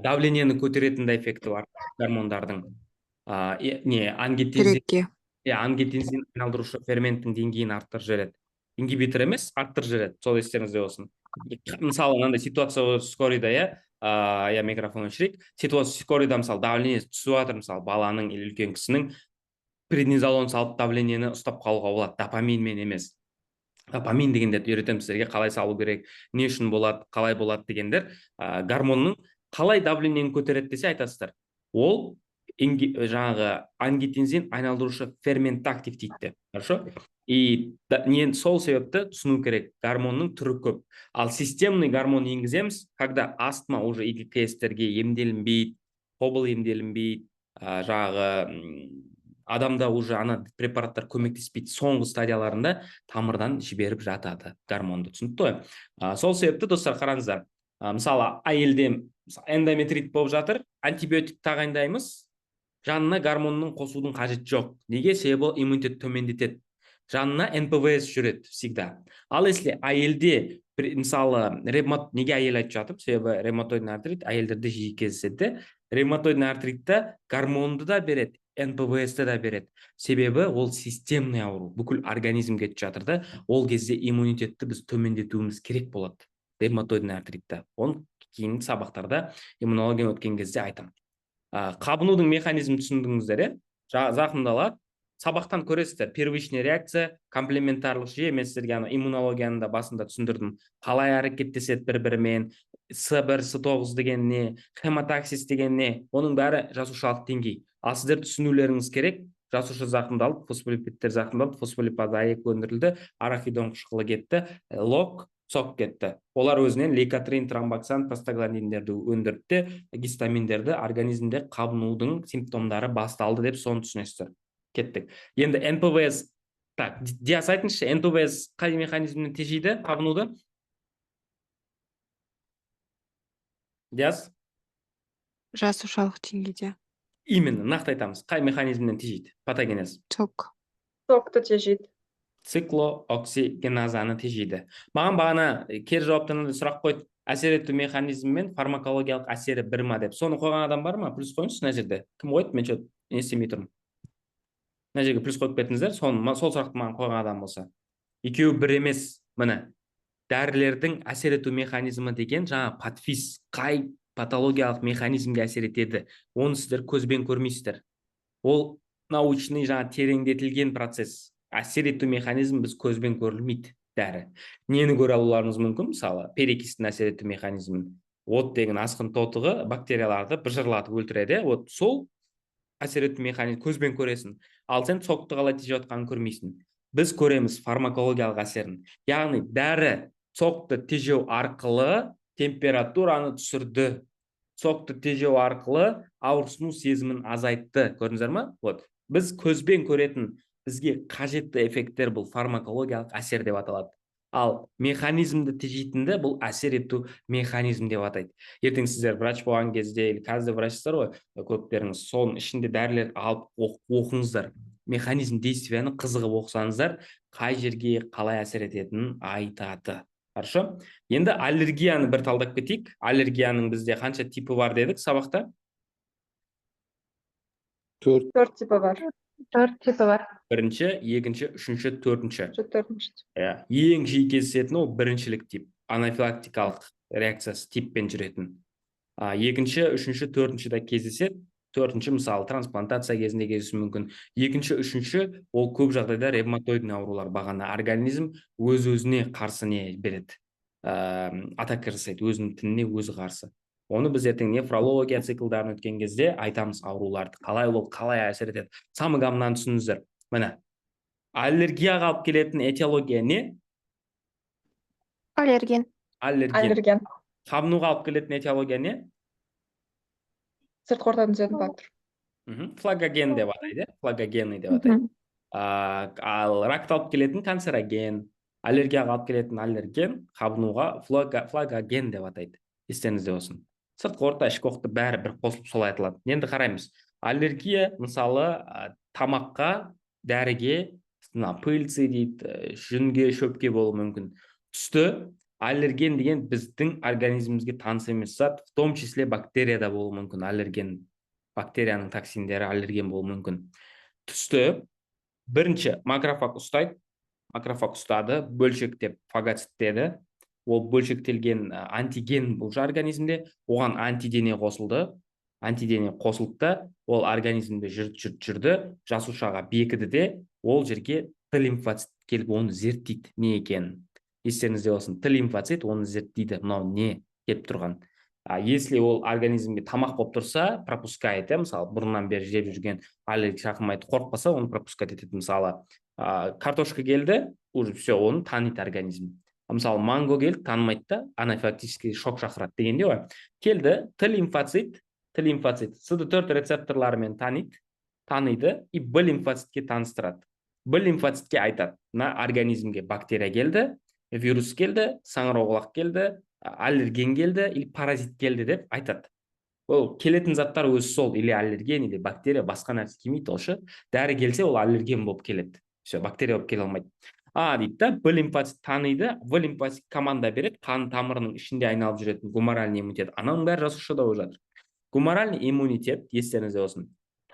давлениені көтеретіндей эффекті бар гормондардың. Жүрекке. Ангитензин айналдырушы ферменттің деңгейін арттырып жібереді. Ингибитор емес, арттырып жібереді. Сол естеріңізде болсын. Мысалы, мынандай ситуация скорыйда, микрофон өшірейік. Ситуация скорыйда, мысалы, давление түсіп жатыр, мысалы, баланың или үлкен кісінің преднизолон салып давлениені ұстап қалуға болады, допаминмен емес. Допамин дегендерді үйретемін сіздерге, қалай салу керек, не үшін болады, қалай болады дегендер. Гормонның қалай давлениені көтереді десе айтасыздар. Ол жаңағы ангитензин айналдырушы ферментті активтейді. Хорошо? И сол себепті түсіну керек, гормонның түрі көп. Ал системный гормон енгіземіз, когда астма уже ИГКС-терге емделінбейді, қобыл емделінбейді, жаңағы адамда уже ана препараттар көмектеспейді, соңғы стадияларында тамырдан жіберіп жатады гормонды. Түсінікті ғой? Сол себепті, достар, қараңыздар. Мысалы, әйелде эндометрит болып жатыр, антибиотик тағайындаймыз, жанына гормонның қосудың қажеті жоқ. Неге? Себебі иммунитет төмендетеді. Жанына НПВС жүреді всегда. Ал если әйелде, мысалы, неге әйел айтып жатып, себебі ревматоидный артрит әйелдерде жиі кездеседі. Ревматоидный артритта гормонды да береді, НПВС-ті да береді. Себебі ол системный ауру, бүкіл организм кетіп жатыр. Ол кезде иммунитетті біз төмендетуіміз керек болады. Ревматоидный артритта. Оны кейін сабақтарда иммунология өткен кезде айтамын. Қабынудың механизмін түсіндіңіздер, зақымдалады. Сабақтан көресіздер, первичная реакция, комплементарлық жүйе, мен сіздерге иммунологияны да басында түсіндірдім. Қалай әрекеттеседі бір-бірімен, С1, С9 деген не, хематаксис деген не, оның бәрі жасушалық деңгей. Ал сіздер түсінулеріңіз керек, жасуша зақымдалып, фосфолипидтер зақымдалып, фосфолипаза А2 өндірілді, арахидон қышқылы кетті, лок, сок кетті. Олар өзінен лейкотрин, тромбоксан, простагландиндерді өндірді, гистаминдерді организмде қабынудың симптомдары басталды деп соны түсінесіздер. Кеттік. Енді НПВС, так, Диас айтыңызшы, НПВС қай механизмнен тежейді қабынуды? Диас? Жасушалық деңгейде. Именно, нақты айтамыз. Қай механизмнен тежейді? Патогенез. Сок. Сокты тежейді. Циклооксигеназаны тежейді. Маған бағана кері жауаптан сұрақ қойды. Әсер ету механизмі мен фармакологиялық әсері бір ма деп. Соны қойған адам бар ма? Плюс қойыңызшы мына жерде. Кім қойды? Мен что, не істемей тұрмын. Мына жерге плюс қойып кетіңіздер. Сол сұрақты маған қойған адам болса. Екеуі бір емес. Міне. Дәрілердің әсер ету механизмі деген жаңа патфиз, қай патологиялық механизмге әсер етеді. Оны сіздер көзбен көрмейсіздер. Ол научный жаңа тереңдетілген процесс. Әсер ету механизм біз көзбен көрілмейді дәрі. Нені көре алуларыңыз мүмкін? Мысалы, перекистің әсер ету механизмін. От деген асқын тотығы бактерияларды быжырлатып өлтіреді. Вот сол әсер ету механизм көзбен көресің. Ал сен соқты қалай тежеп жатқанын көрмейсің. Біз көреміз фармакологиялық әсерін. Яғни дәрі соқты тежеу арқылы температураны түсірді. Соқты тежеу арқылы ауырсыну сезімін азайтты. Көрдіңіздер ме? Вот. Біз көзбен көретін бізге қажетті эффекттер бұл фармакологиялық әсер деп аталады. Ал механизмді тежейтінді бұл әсер ету механизм деп атайды. Ертең сіздер врач болған кезде, қазір врачтар ғой, көптеріңіз, соның ішінде дәрілер алып оқыңыздар. Механизм действияны қызығып оқысаңыздар, қай жерге қалай әсер ететінін айтады. Хорошо? Енді аллергияны бір талдап кетейік. Аллергияның бізде қанша типі бар дедік сабақта? 4 типі бар. 4 типі бар. Бірінші, екінші, үшінші, төртінші. Төртінші. Ең жиі кездесетін ол біріншілік тип, анафилактикалық реакциясы типпен жүретін. Екінші, үшінші, төртінші да кездеседі. Төртінші, мысалы, трансплантация кезінде кездесуі мүмкін. Екінші, үшінші, ол көп жағдайда ревматоидный аурулар бағана. Организм өз-өзіне қарсы не береді. Атака жасайды, өзінің тініне өзі қарсы. Оны біз ертең нефрология циклдарын өткен кезде айтамыз ауруларды. Қалай ол, қалай әсер етеді. Самый гамнан түсініңіздер. Міне, аллергияға алып келетін этиология не? Аллерген. Аллерген. қабынуға алып келетін этиология не? Сыртқы ортадан түзетін фактор. Флагоген деп атайды, флагогенный деп атайды. Ал ракты алып келетін канцероген, аллергияға алып келетін аллерген, қабынуға флагоген деп атайды. Естеріңізде болсын. Сыртқы орта, ішкі орта бәрі бір қосылып солай айтылады. Енді қараймыз. Аллергия мысалы тамаққа, дәріге, пыльцы дейді, жүнге, шөпке болуы мүмкін. Түсті аллерген деген біздің организмімізге таныс емес зат, в том числе бактерияда болуы мүмкін. Аллерген, бактерияның токсиндері аллерген болуы мүмкін. Түсті бірінші макрофаг ұстайды, макрофаг ұстады, бөлшектеп фагоциттеді. Ол бөлшектелген антиген бұл организмде, оған антидене қосылды. Антидене қосылды, ол организмде жүрді, жасушаға бекіді де, ол жерге Т лимфоцит келіп оны зерттейді, не екенін. Естеріңізде болсын, Т лимфоцит оны зерттейді, мынау не келіп тұрған. Если ол организмге тамақ болып тұрса, пропускает, мысалы, бұрыннан бері жеп жүрген аллергик шақырмайды, қорықпаса, оны пропускать етеді. Мысалы, картошка келді, уже все, оны таниды организм. Мысалы, манго келді, танымайды да, анафилактический шок шақырады дегенде ғой. Келді, Т лимфоцит, CD4 рецепторларымен таниды и Б лимфоцитке таныстырады. Б лимфоцитке айтады, мына организмге бактерия келді, вирус келді, саңырауқұлақ келді, аллерген келді или паразит келді деп айтады. Ол келетін заттар өзі сол, или аллерген, или бактерия, басқа нәрсе келмейді, олшы. Дәрі келсе, ол аллерген болып келеді. Все, бактерия болып келе алмайды. Дейді да, Б лимфоцит таниды, В лимфоцит команда береді, қан тамырының ішінде айналып жүретін гуморальный иммунитет. Ананың бәрі жасушада болып жатыр. Гуморальный иммунитет, естеріңізде болсын,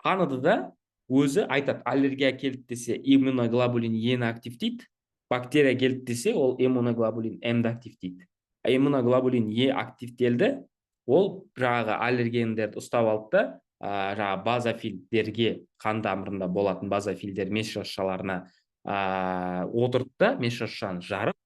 таныды да, өзі айтады, аллергия келді десе, иммуноглобулин Е-ні активтейді, бактерия келді десе, ол иммуноглобулин М-ді активтейді. Иммуноглобулин Е активтелді, ол жаңағы аллергендерді ұстап алды да, жаңағы базофилдерге, қан тамырында болатын базофилдер меш жасушаларына отырды да, меш жасушаны жарып,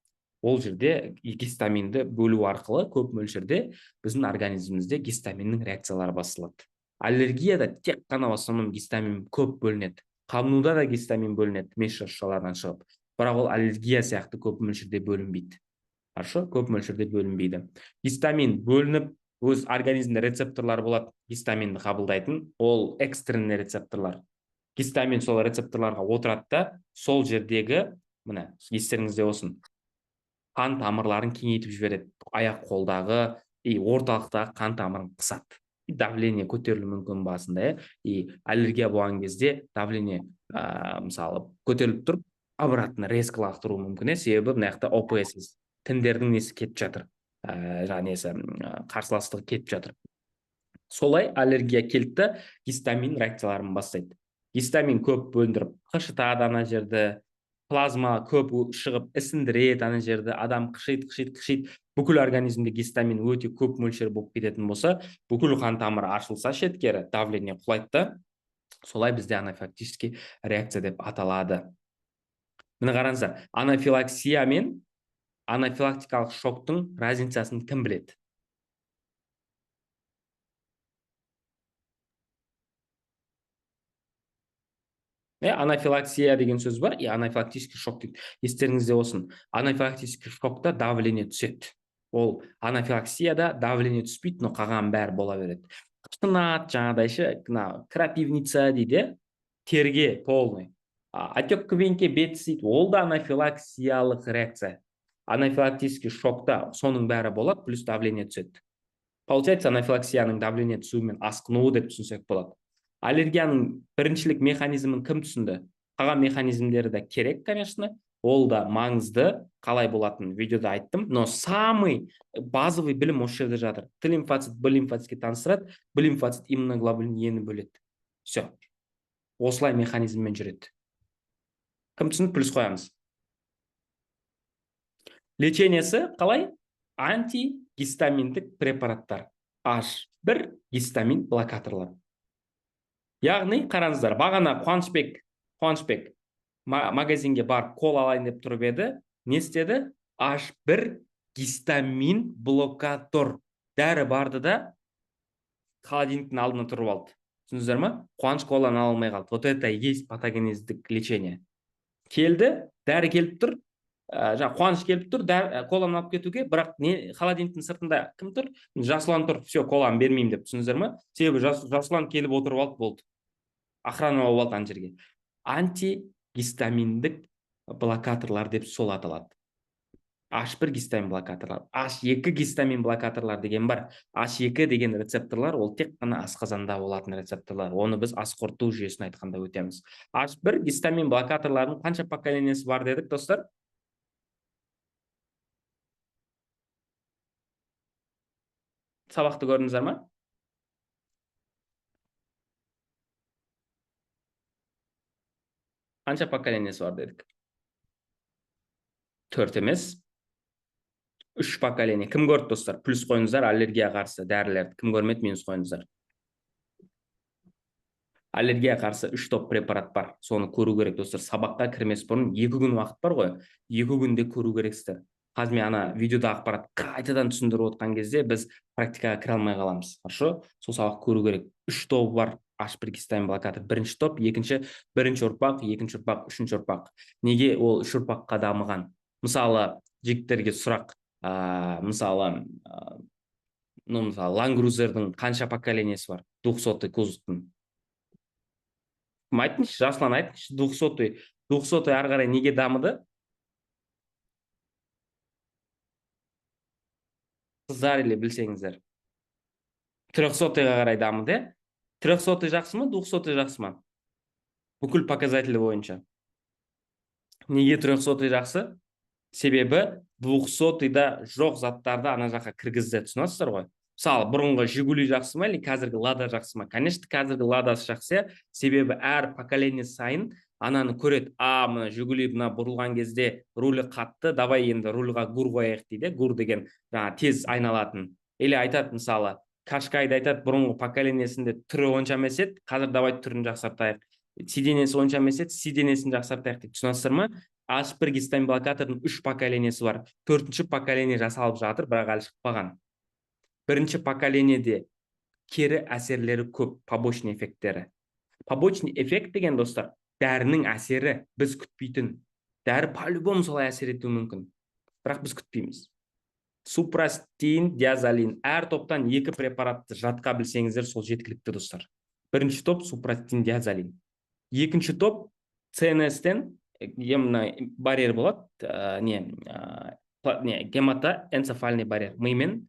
ол жерде гистаминді бөлу арқылы көп мөлшерде біздің организмімізде гистаминнің реакциялары басылады. Аллергияда тек қана в основном гистамин көп бөлінеді. Қабынуда да гистамин бөлінеді меш жасушаларынан шығып. Бірақ ол аллергия сияқты көп мөлшерде бөлінбейді. Хорошо, көп мөлшерде бөлінбейді. Гистамин бөлініп, өз организмде рецепторлар болады, гистаминді қабылдайтын, ол экстренный рецепторлар. Гистамин сол рецепторларға отырады да, сол жердегі, мына, естеріңізде болсын, қан тамырларын кеңейтіп жібереді. Аяқ қолдағы, орталықтағы қан тамырын қысады. Давление көтерілуі мүмкін басында, аллергия болған кезде давление, мысалы, көтеріліп тұрып, обратно резко лақтыру мүмкін, себебі мына жақта ОПС, тіндердің несі кетіп жатыр, қарсыластығы кетіп жатыр. Солай аллергия келді, гистамин реакцияларын бастайды. Гистамин көп бөліндіріп, қышытады ана жерді, плазма көп шығып ісіндіреді ана жерді, адам қышиды. Бүкіл организмде гистамин өте көп мөлшер болып кететін болса, бүкіл қан тамыры ашылса шеткері, давление құлайды. Солай бізде анафилактический реакция деп аталады. Міне қараңыздар, анафилаксия мен анафилактикалық шоктың разницасын кім біледі? Анафилаксия деген сөз бар, анафилактический шок дейді. Естеріңізде болсын, анафилактический шокта давление түседі. Ол анафилаксияда давление түспейді, но қалған бәрі бола береді. Қышынады, жаңағыдайшы, крапивница дейді, терге полный. Отек квенке бет істейді, ол да анафилаксиялық реакция. Анафилактический шокта соның бәрі болады, плюс давление түседі. Получается, анафилаксияның давление түсуімен асқынуы деп түсінсек болады. Аллергияның біріншілік механизмін кім түсінді? Қалған механизмдері де керек, конечно, ол да маңызды, қалай болатын видеода айттым, но самый базовый білім осы жерде жатыр. Т лимфоцит Б лимфоцитке таныстырады, Б лимфоцит иммуноглобулин Е-ні бөледі. Все. Осылай механизммен жүреді. Кім түсінді? Плюс қоямыз. Лечениесі қалай? Антигистаминдік препараттар. H1 гистамин блокаторлар. Яғни, қараңыздар, бағана Қуанышбек магазинге барып кол алайын деп тұрып еді, не істеді? H1 гистамин блокатор дәрі барды да холодильниктің алдына тұрып алды. Түсіндіңіздер ме? Қуаныш коланы ала алмай қалды. Вот это есть патогенездік лечение. Келді, дәрі келіп тұр, жаңағы қуаныш келіп тұр, коламды алып кетуге, бірақ холодильниктің сыртында кім тұр? Жасұлан тұр. Все, коламды бермеймін деп, түсіндіңіздер ме? Себебі Жасұлан келіп отырып алды, болды. Охрана болып алды ана жерге. Антигистаминдік блокаторлар деп сол аталады. H1 гистамин блокаторлар, H2 гистамин блокаторлар деген бар. H2 деген рецепторлар ол тек қана асқазанда болатын рецепторлар. Оны біз ас қорыту жүйесін айтқанда өтеміз. H1 гистамин блокаторларының қанша поколениясы бар дедік, достар? Сабақты көрдіңіздер ме? Қанша поколениясы бар дедік? 4 емес. 3 поколение. Кім көрді, достар? Плюс қойыңыздар, аллергияға қарсы дәрілерді. Кім көрмеді, минус қойыңыздар. Аллергияға қарсы 3 топ препарат бар. Соны көру керек, достар. Сабаққа кірмес бұрын 2 күн уақыт бар ғой. 2 күнде көру керексіздер. Қазір мен ана видеода ақпарат қайтадан түсіндіріп отқан кезде біз практикаға кіре алмай қаламыз. Хорошо? Сол сабақ көру керек. 3 тобы бар. H1 гистамин блокатор. Бірінші топ, бірінші ұрпақ, екінші ұрпақ, үшінші ұрпақ. Неге ол 3 ұрпаққа дамыған? Мысалы, жігіттерге сұрақ. Мысалы, Лангрузердің қанша поколениясы бар? 200-й кузовтың. Айтыңызшы, Жаслан, айтыңызшы, 200-й ары қарай неге дамыды? Қыздар или білсеңіздер. 300-йға қарай дамыды. 300-й жақсы ма, 200-й жақсы ма? Бүкіл показателі бойынша. Неге 300-й жақсы? Себебі 200-йда жоқ заттарды ана жаққа кіргізді, түсінесіздер ғой? Мысалы, бұрынғы Жигули жақсы ма, или қазіргі Лада жақсы ма? Конечно, қазіргі Ладасы жақсы, себебі әр поколение сайын ананы көреді. Мына Жигули мына бұрылған кезде рулі қатты, давай енді рульға гур қояйық дейді. Гур деген тез айналатын. Или айтады, мысалы, Кашкайды айтады, бұрынғы поколениесінде түрі онша емес еді, қазір давай түрін жақсартайық. Сиденесі онша емес еді, сиденесін жақсартайық дейді. Түсінесіздер ме? H1 гистамин блокатордың 3 поколениясы бар. 4-ші поколение жасалып жатыр, бірақ әлі шықпаған. Бірінші поколениеде кері әсерлері көп, побочный эффекттері. Побочный эффект деген, достар, дәрінің әсері біз күтпейтін. Дәрі по-любому солай әсер етуі мүмкін, бірақ біз күтпейміз. Супрастин, диазолин. Әр топтан 2 препаратты жатқа білсеңіздер, сол жеткілікті, достар. Бірінші топ супрастин, диазолин. Екінші топ ЦНС-тен барьер болады, гематоэнцефальный барьер, ми мен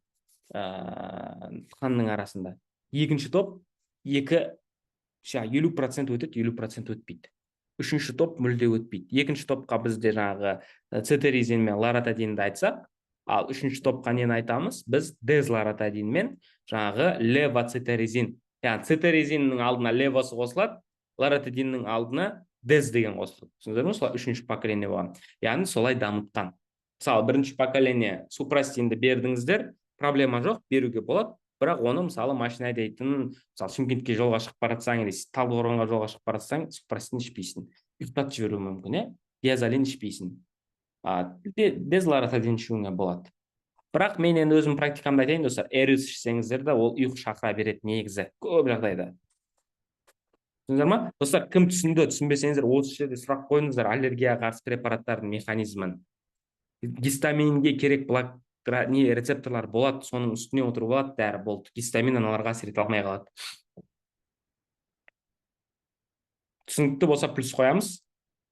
қанның арасында. Екінші топ 50% өтеді, 50% өтпейді. Үшінші топ мүлде өтпейді. Екінші топқа бізде жаңағы цетеризин мен ларатадинді айтсақ, ал үшінші топқа нені айтамыз? Біз дезларатадин мен жаңағы левоцетеризин. Яғни цетеризиннің алдына левосы қосылады, ларатадиннің алдына дез деген қосылды. Түсіндіңіздер ме? Солай үшінші поколение болған. Яғни солай дамытқан. Мысалы, бірінші поколение супрастинді бердіңіздер, проблема жоқ, беруге болады. Бірақ оны, мысалы, машина айдайтын, мысалы, Шымкентке жолға шығып баратсаң, или Талдықорғанға жолға шығып баратсаң, супрастин ішпейсің. ұйықтатып жіберуі мүмкін, диазолин ішпейсің. Дезларатадин ішуіңе болады. Бірақ мен енді өзім практикамда айтайын, достар, эрис ішсеңіздер де ол ұйқы шақыра береді негізі, көп жағдайда. Түсіндіңіздер ма? Достар, кім түсінді, түсінбесеңіздер, осы жерде сұрақ қойыңыздар, аллергияға қарсы препараттардың механизмін. Гистаминге керек рецепторлар болады, соның үстіне отырып болады, дәрі болды. Гистамин аналарға әсер ете алмай қалады. Түсінікті болса плюс қоямыз.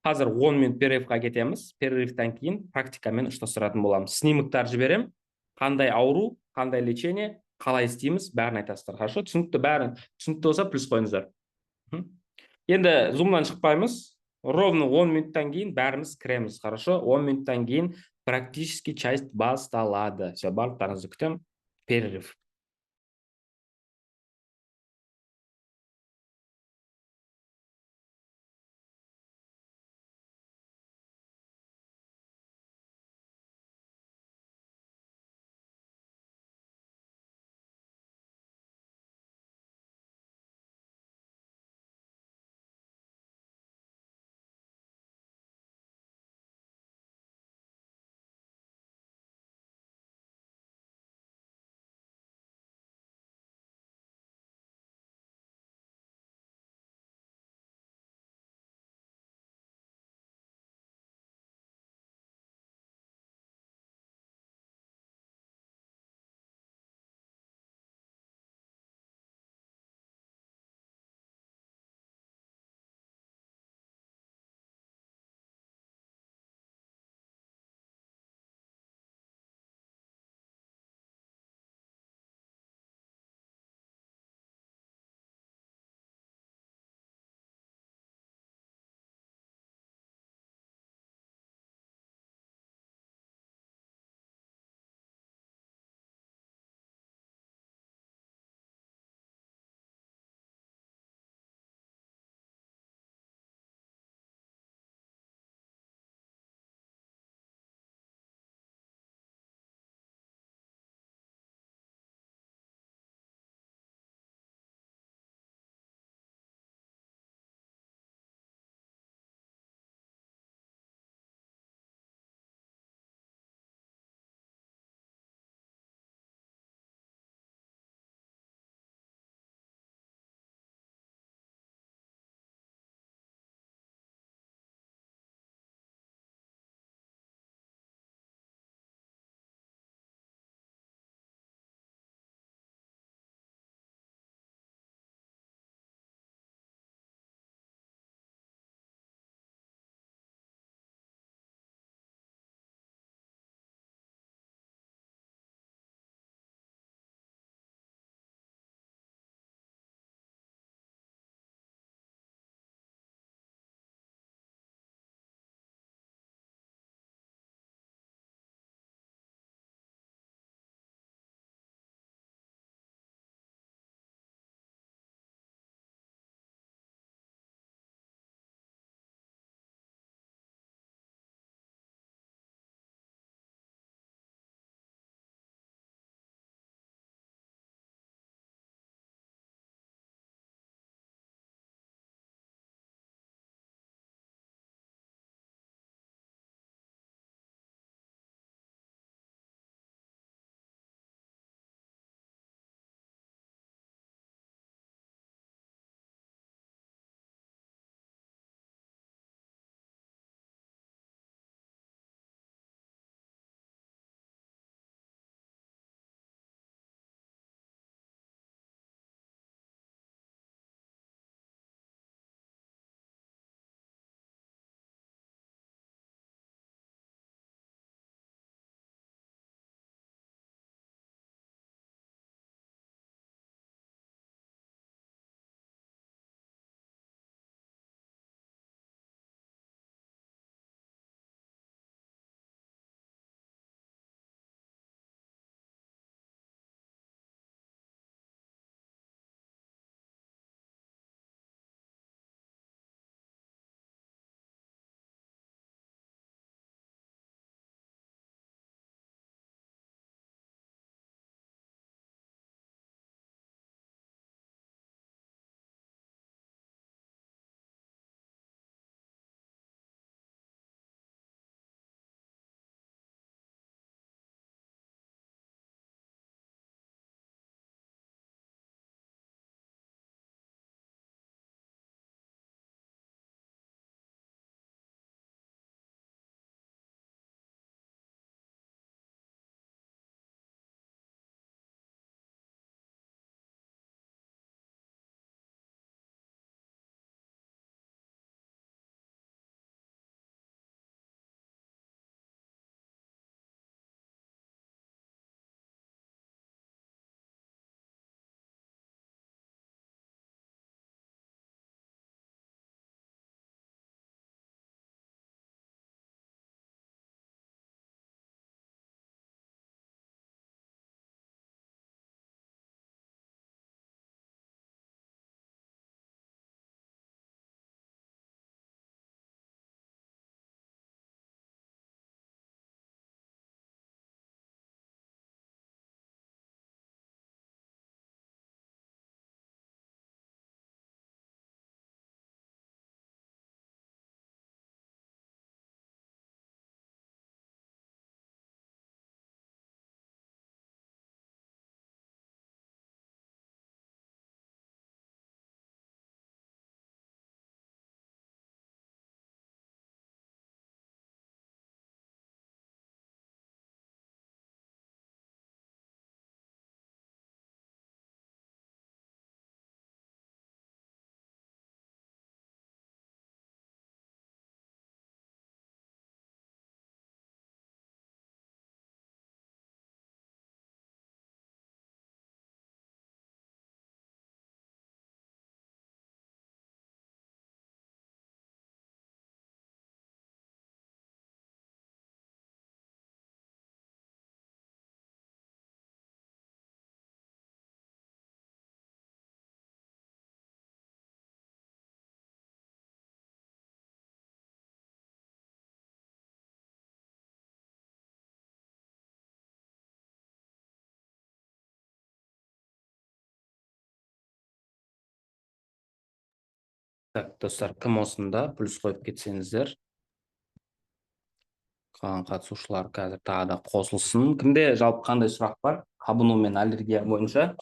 Қазір 10 минут перерывқа кетеміз. Перерывтан кейін практикамен ұштастыратын боламыз. Снимоктар жіберем. Қандай ауру, қандай лечение, қалай істейміз, бәрін айтасыздар. Хорошо? Түсінікті болса плюс қойыңыздар. Енді зумнан шықпаймыз. Ровно 10 минуттан кейін бәріміз кіреміз. Хорошо? 10 минуттан кейін практически часть басталады. Все, барлықтарыңызды күтем. Перерыв. Так, достар, кім осында плюс қойып кетсеңіздер, қалған қатысушылар қазір тағы да қосылсын. Кімде жалпы қандай сұрақ бар? Қабыну мен аллергия бойынша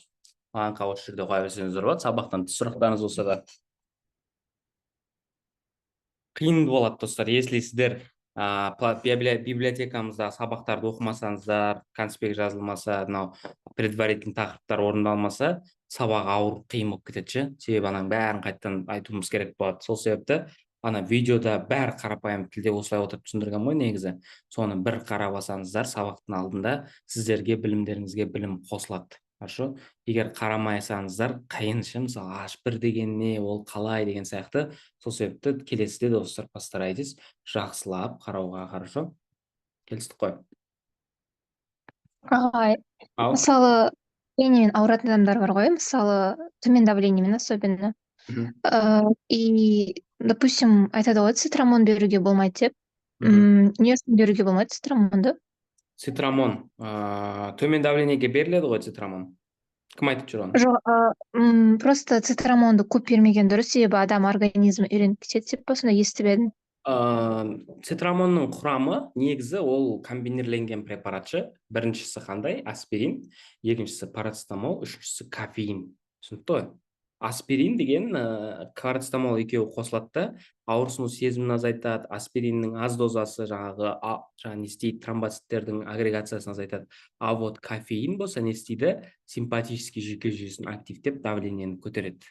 маған осы жерде қоя берсеңіздер болады. Сабақтан тыс сұрақтарыңыз болса да. Қиын болады, достар, если сіздер библиотекамызда сабақтарды оқымасаңыздар, конспект жазылмаса, мынау предварительный тақырыптар орындалмаса, сабақ ауыр, қиын болып кетеді ше. Себебі ананың бәрін қайттан айтуымыз керек болады. Сол себепті ана видеода бәрі қарапайым тілде осылай отырып түсіндірген ғой негізі. Соны бір қарап алсаңыздар, сабақтың алдында сіздерге білімдеріңізге білім қосылады. Хорошо? Егер қарамайсаңыздар, қиын ше, мысалы H1 деген не, ол қалай деген сияқты. Сол себепті келесіде достар постарайтесь жақсылап қарауға, хорошо? Келістік қой. Ағай, Ал? мысалы, давлениемен ауыратын адамдар бар ғой, мысалы, төмен давлениемен особенно. И, допустим, айтады ғой, цитрамон беруге болмайды деп. Не үшін беруге болмайды цитрамонды? Цитрамон. Төмен давлениеге беріледі ғой цитрамон. Кім айтып жүр оны? Жоқ, просто цитрамонды көп бермеген дұрыс, себебі адам организмі үйреніп кетеді деп сонда естіп едім. Цитрамонның құрамы негізі ол комбинирленген препаратшы. Біріншісі қандай? Аспирин, екіншісі парацетамол, үшіншісі кофеин. Түсінікті ғой? Аспирин деген парацетамол екеуі қосылады да, ауырсыну сезімін азайтады. Аспириннің аз дозасы жаңағы не істейді, тромбоциттердің агрегациясын азайтады. А вот кофеин болса не істейді? Симпатический жүйке жүйесін активтеп давлениені көтереді.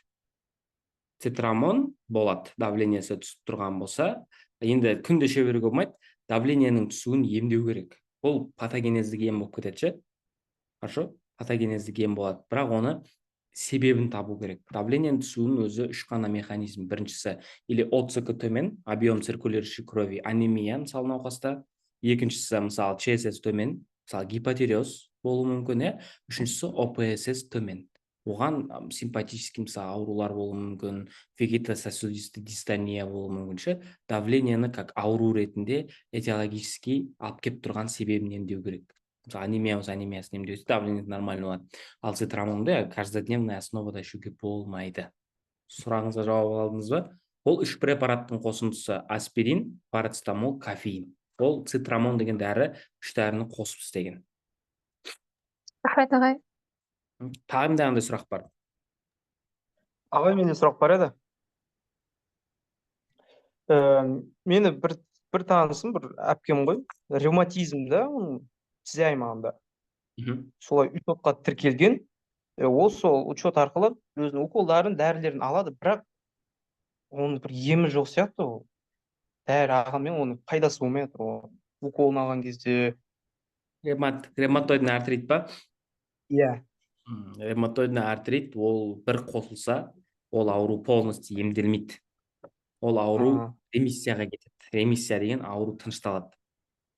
Цитрамон болады, давлениесі түсіп тұрған болса, енді күнде іше беруге болмайды, давлениенің түсуін емдеу керек. Ол патогенездік ем болып кетеді ше. Хорошо? Патогенездік ем болады, бірақ оны себебін табу керек. Давлениенің түсуінің өзі үш қана механизм. Біріншісі, или ОЦК төмен, объем циркулирующей крови, анемия, мысалы науқаста. Екіншісі, мысалы ЧСС төмен, мысалы гипотиреоз болуы мүмкін, үшіншісі ОПСС төмен. Оған симпатический мысалы аурулар болуы мүмкін, вегетососудистый дистония болуы мүмкін ше. Давлениені как ауру ретінде этиологически алып келіп тұрған себебін емдеу керек. Мысалы анемия болса анемиясын емдеусе давление нормально болады. Ал цитрамонды каждодневная основада ішуге болмайды. Сұрағыңызға жауап алдыңыз ба? Ол үш препараттың қосындысы: аспирин, парацетамол, кофеин. Ол цитрамон деген дәрі үш дәріні қосып істеген. Рахмет, ағай. Тағы да қандай сұрақ бар? Ағай, менде сұрақ бар еді. Мені бір танысым, бір әпкем ғой, ревматизмді, сізде аймағында. Солай учетқа тіркелген. Ол сол учет арқылы өзінің уколдарын, дәрілерін алады, бірақ оның бір емі жоқ сияқты ол. Дәрі алғанмен оның пайдасы болмай жатыр. Уколын алған кезде. Ревматоидный артрит па? Иә. Ревматоидный артрит ол бір қосылса, ол ауру полностью емделмейді. Ол ауру ремиссияға кетеді. Ремиссия деген ауру тынышталады.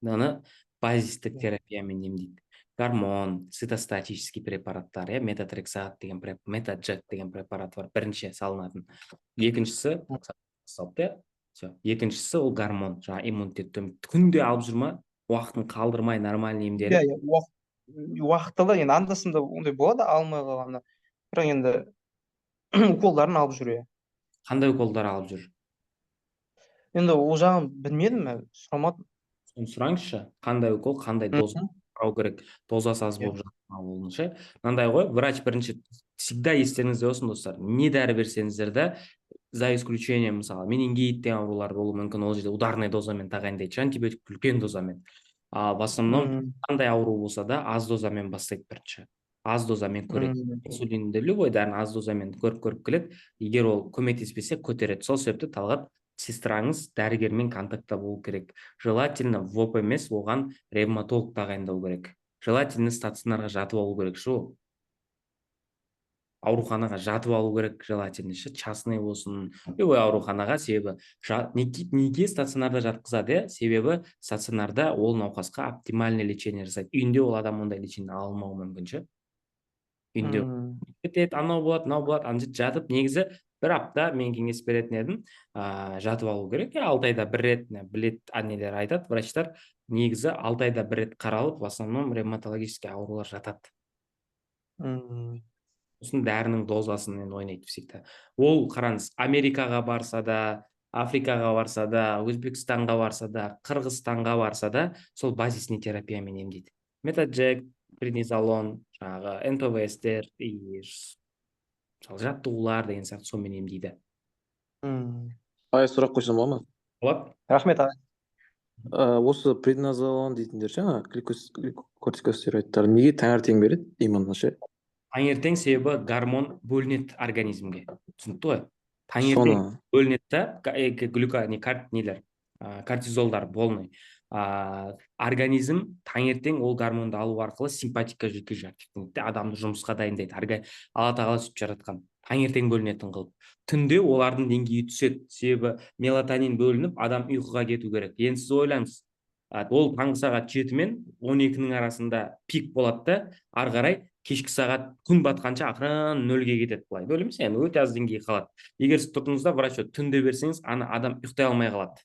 Оны базистік терапиямен емдейді. Гормон, цитостатический препараттар, метатрексат деген метаджек деген препарат бар, бірінші салынатын. Екіншісі ол гормон, жаңа иммунитет күнде алып жүрма, уақытын қалдырмай нормальный емделіп. Уақытылы, енді анда-санда ондай болады, алмай қалғанда. Бірақ енді уколдарын алып жүр. Қандай уколдар алып жүр? Енді ол жағын білмедім, сұрамадым. Соны сұраңызшы, қандай укол, қандай доза қарау керек, дозасы аз болып жатқан болуынша. Мынандай ғой, врач бірінші всегда естеріңізде болсын, достар, не дәрі берсеңіздер де, за исключением, мысалы, менингит деген аурулар болуы мүмкін, ол жерде ударный дозамен тағайындайды, антибиотик үлкен дозамен. В основном қандай ауру болса да аз дозамен бастайды бірінші. Аз дозамен көреді. Инсулинді любой дәріні аз дозамен көріп келеді. Егер ол көмектеспесе, көтереді. Сол себепті Талғат, сестраңыз дәрігермен контактта болу керек. Желательно ВОП емес, оған ревматолог тағайындау керек. Желательно стационарға жатып алу керек шу. Ауруханаға жатып алу керек, желательно ше, частный болсын, любой ауруханаға, себебі неге стационарда жатқызады, себебі стационарда ол науқасқа оптимальный лечение жасайды. Үйінде ол адам ондай лечение ала алмауы мүмкін ше. Үйінде кетеді, анау болады, мынау болады, ана жерде жатып, негізі бір апта мен кеңес беретін едім, жатып алу керек. 6 айда бір рет, білет анелер айтады, врачтар, негізі 6 айда бір рет қаралып, в основном ревматологический аурулар жатады. сосын дәрінің дозасымен ойнайды всегда. Ол қараңыз, Америкаға барса да, Африкаға барса да, Өзбекстанға барса да, Қырғызстанға барса да, сол базисный терапиямен емдейді. Метаджек, преднизолон, жаңағы НПВСтер, жаттығулар деген сияқты сонымен емдейді. Сұрақ қойсам болады ма? Болады. Рахмет аға. Осы преднизолон дейтіндер жаңа глюкокортикостероидтар неге таңертең береді именно ше? Таңертең себебі гормон бөлінеді организмге. Түсінікті ғой? Таңертең бөлінеді да, кортизолдар болмай. Организм таңертең ол гормонды алу арқылы симпатика жүйкеге активтенеді, адамды жұмысқа дайындайды. Алла тағала сөйтіп жаратқан. Таңертең бөлінетін қылып. Түнде олардың деңгейі түседі. Себебі мелатонин бөлініп, адам ұйқыға кету керек. Енді сіз ойлаңыз, ол таңғы сағат 7 мен 12-нің арасында пик болады да, ары қарай кешкі сағат күн батқанша ақырын нөлге кетеді. Былай бөлеміз, яғни өте аз деңгей қалады. Егер сіз тұрдыңызда врач түнде берсеңіз, адам ұйықтай алмай қалады.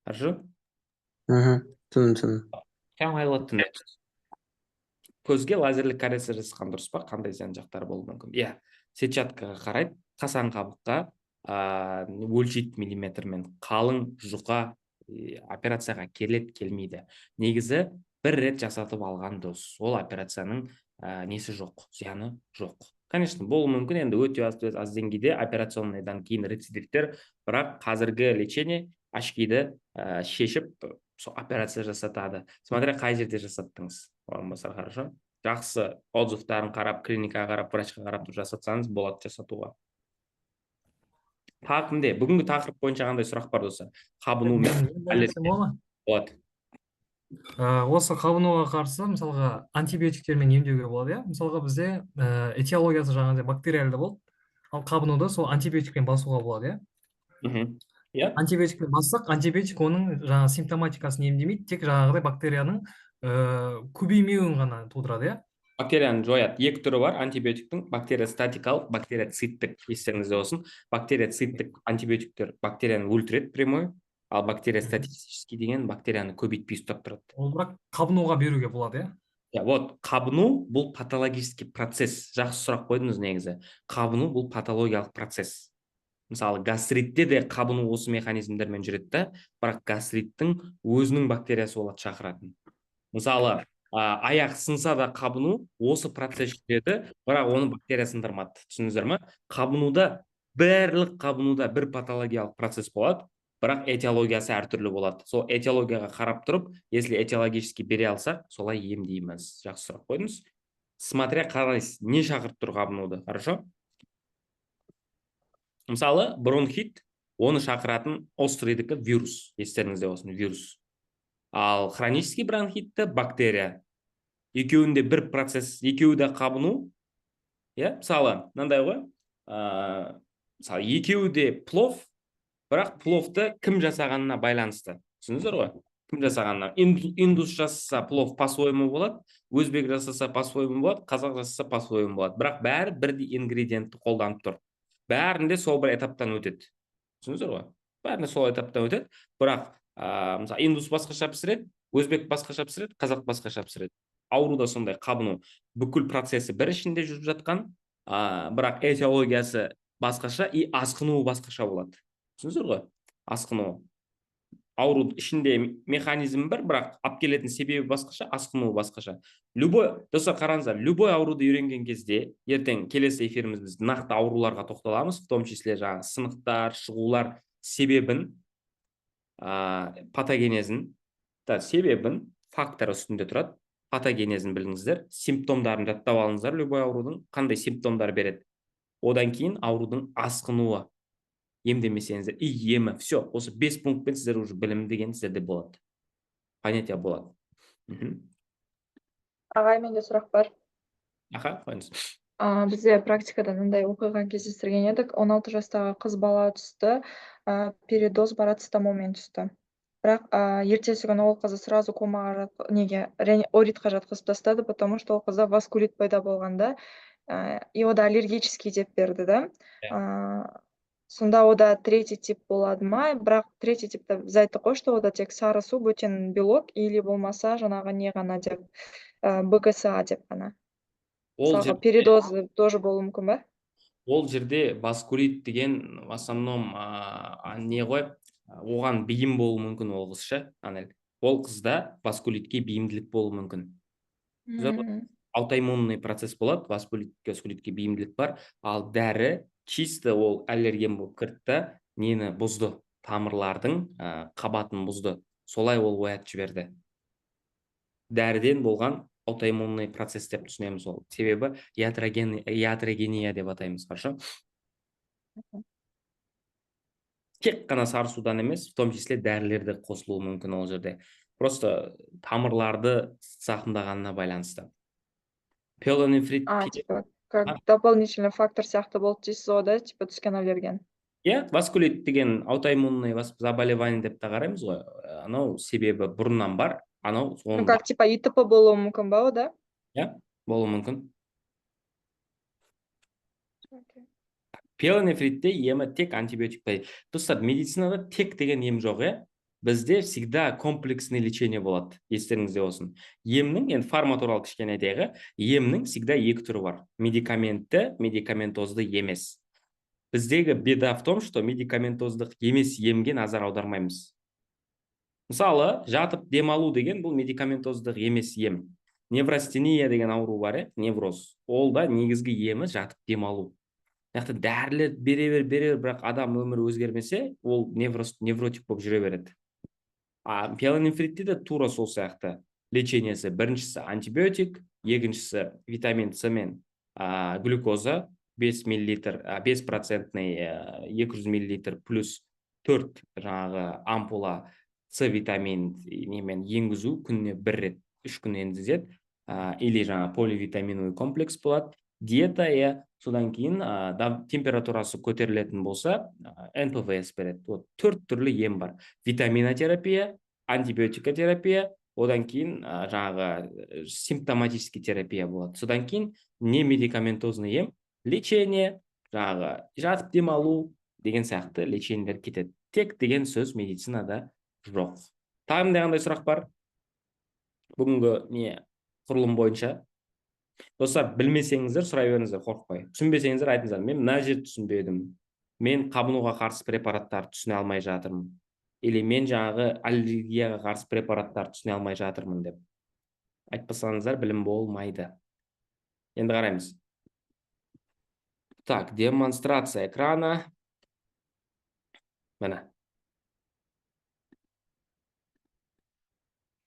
Хорошо? Түсіндім. Ыңғайлы түнде. Көзге лазерлік коррекция жасаған дұрыс па? Қандай зиян жақтары болуы мүмкін? Иә, сетчаткаға қарайды, қасан қабыққа өлшейді миллиметрмен. Қалың жұқа операцияға келеді, келмейді. Негізі бір рет жасатып алған дұрыс. Ол операцияның несі жоқ, зияны жоқ. Конечно, болуы мүмкін, енді өте аз деңгейде операционныйдан кейін рецидивтер, бірақ қазіргі лечение ашкиді шешіп операция жасатады. Смотря қай жерде жасаттыңыз. Орынбасар, хорошо? Жақсы отзывтарын қарап, клиникаға қарап, врачқа қарап жасатсаңыз болады жасатуға. Тақымде, бүгінгі тақырып бойынша қандай сұрақ бар досы? Қабыну болады. Осы қабынуға қарсы, мысалға, антибиотиктермен емдеуге болады, мысалға бізде этиологиясы жаңағыдай бактериалды болды, ал қабынуды сол антибиотикпен басуға болады, антибиотикпен бассақ, антибиотик оның жаңағы симптоматикасын емдемейді, тек жаңағыдай бактерияның көбеймеуін ғана тудырады, Бактерияны жояды. Екі түрі бар антибиотиктің: бактериостатикалық, бактериоциттік. Естеріңізде болсын. Бактериоциттік антибиотиктер бактерияны өлтіреді прямой, ал бактериостатический деген бактерияны көбейтпей ұстап тұрады. Ол бірақ қабынуға беруге болады, Вот, қабыну бұл патологический процесс. Жақсы сұрақ қойдыңыз негізі. Қабыну бұл патологиялық процесс. Мысалы, гастритте де қабыну осы механизмдермен жүреді, бірақ гастриттің өзінің бактериясы болады шақыратын. Мысалы, аяқ сынса да қабыну осы процесс жүреді, бірақ оның бактериясын сындырмады. Түсіндіңіздер ме? Барлық қабынуда бір патологиялық процесс болады, бірақ этиологиясы әртүрлі болады. Сол этиологияға қарап тұрып, если этиологически бере алсақ, солай емдейміз. Жақсы сұрақ қойдыңыз. Смотря қарайсыз, не шақырып тұр қабынуды, хорошо? Мысалы, бронхит, оны шақыратын острыйдікі вирус. Естеріңізде болсын, вирус. Ал хронический бронхитті бактерия. Екеуінде бір процесс, екеуі де қабыну. Мысалы, мынандай ғой, мысалы, екеуі де плов, бірақ пловты кім жасағанына байланысты. Түсіндіңіздер ғой? Кім жасағанына. Индус жасаса плов по-своему болады, өзбек жасаса по-своему болады, қазақ жасаса по-своему болады. Бірақ бәрі бірдей ингредиентті қолданып тұр. Бәрінде сол бір этаптан өтеді. Түсіндіңіздер ғой? Бәрінде сол этаптан өтеді. Бірақ мысалы, индус басқаша пісіреді, өзбек басқаша пісіреді, қазақ басқаша пісіреді. Ауруда сондай қабыну. Бүкіл процесі бір ішінде жүріп жатқан, бірақ этиологиясы басқаша и асқынуы басқаша болады. Түсіндіңіздер ғой? Асқынуы. Ауру ішінде механизм бір, бірақ алып келетін себебі басқаша, асқынуы басқаша. Достар, қараңыздар, любой ауруды үйренген кезде, ертең келесі эфиріміз біз нақты ауруларға тоқталамыз, в том числе жаңағы сынықтар, шығулар себебін, патогенезін, себебін, фактор үстінде тұрады. Патогенезін біліңіздер, симптомдарын жаттап алыңыздар, любой аурудың қандай симптомдар береді. Одан кейін аурудың асқынуы. Емдемесеңіздер, емі, все, осы 5 пунктпен сіздер уже білім деген сіздерде болады. Понятия болады. Ағай, менде сұрақ бар. Қойыңыз. Бізде практикада мындай оқиға кездестірген едік. 16 жастағы қыз бала түсті, передоз парацетамолмен түсті. Бірақ ертесі күні ол қызды сразу комаға оритқа жатқызып тастады, потому что ол қызда васкулит пайда болғанда, и ода аллергический деп берді, да. Сонда ода третий тип болады ма? Бірақ третий типті біз айттық қой, что ода тек сары су, бөтен белок, или болмаса жаңағы не ғана деп, БКСА деп ғана. Мысалға передоз тоже болуы мүмкін ба? Ол жерде баскулит деген в основном не ғой, оған бейім болуы мүмкін ол қыз ше. Ол қызда баскулитке бейімділік болуы мүмкін. Аутоиммунный процесс болады, баскулитке бейімділік бар, ал дәрі чисто ол аллерген болып кірді да, нені бұзды, тамырлардың қабатын бұзды. Солай ол оятып жіберді. Дәріден болған аутоиммунный процесс деп түсінеміз ол. Себебі ятрогения деп атаймыз, хорошо? Тек қана сарысудан емес, в том числе дәрілерді қосылуы мүмкін ол жерде. Просто тамырларды зақымдағанына байланысты. Пиелонефрит. Типа, как дополнительный фактор сияқты болды дейсіз ғой да, типа түскен аллерген. Васкулит деген аутоиммунный заболевание деп та қараймыз ғой. Анау себебі бұрыннан бар, анау Ну, как типа ИТП болуы мүмкін ба, да? Болуы мүмкін. Пиелонефритте емі тек антибиотик дейді. Достар, медицинада тек деген ем жоқ, Бізде всегда комплексный лечение болады. Естеріңізде болсын. Емнің, енді фарма туралы кішкене айтайық, емнің всегда екі түрі бар. Медикаментті, медикаментозды емес. Біздегі беда в том, что медикаментоздық емес емге назар аудармаймыз. Мысалы, жатып демалу деген бұл медикаментоздық емес ем. Неврастения деген ауру бар, невроз. Ол да негізгі емі жатып демалу. Дәрілер бере бер, бірақ адам өмірі өзгермесе, ол невротик болып жүре береді. Пиелонефритте де тура сол сияқты лечениесі. Біріншісі антибиотик, екіншісі витамин С мен глюкоза 5 процентный 200 мл плюс 4 жаңағы ампула С витамин немен енгізу күніне 1 рет 3 күн енгізеді, или жаңа поливитаминовый комплекс болады. Диета, содан кейін температурасы көтерілетін болса, НПВС береді. 4 түрлі ем бар. Витаминотерапия, антибиотикотерапия, одан кейін жаңағы симптоматический терапия болады. Содан кейін не медикаментозный ем, лечение, жаңағы жатып демалу деген сияқты лечениелер кетеді. Тек деген сөз медицинада жоқ. Тағы қандай сұрақ бар? Бүгінгі құрылым бойынша. Достар, білмесеңіздер сұрай беріңіздер, қорықпай. Түсінбесеңіздер айтыңыздар. Мен мына жерді түсінбедім. Мен қабынуға қарсы препараттарды түсіне алмай жатырмын. Или мен жаңағы аллергияға қарсы препараттарды түсіне алмай жатырмын деп. Айтпасаңыздар, білім болмайды. Енді қараймыз. Так, демонстрация экрана. Міне.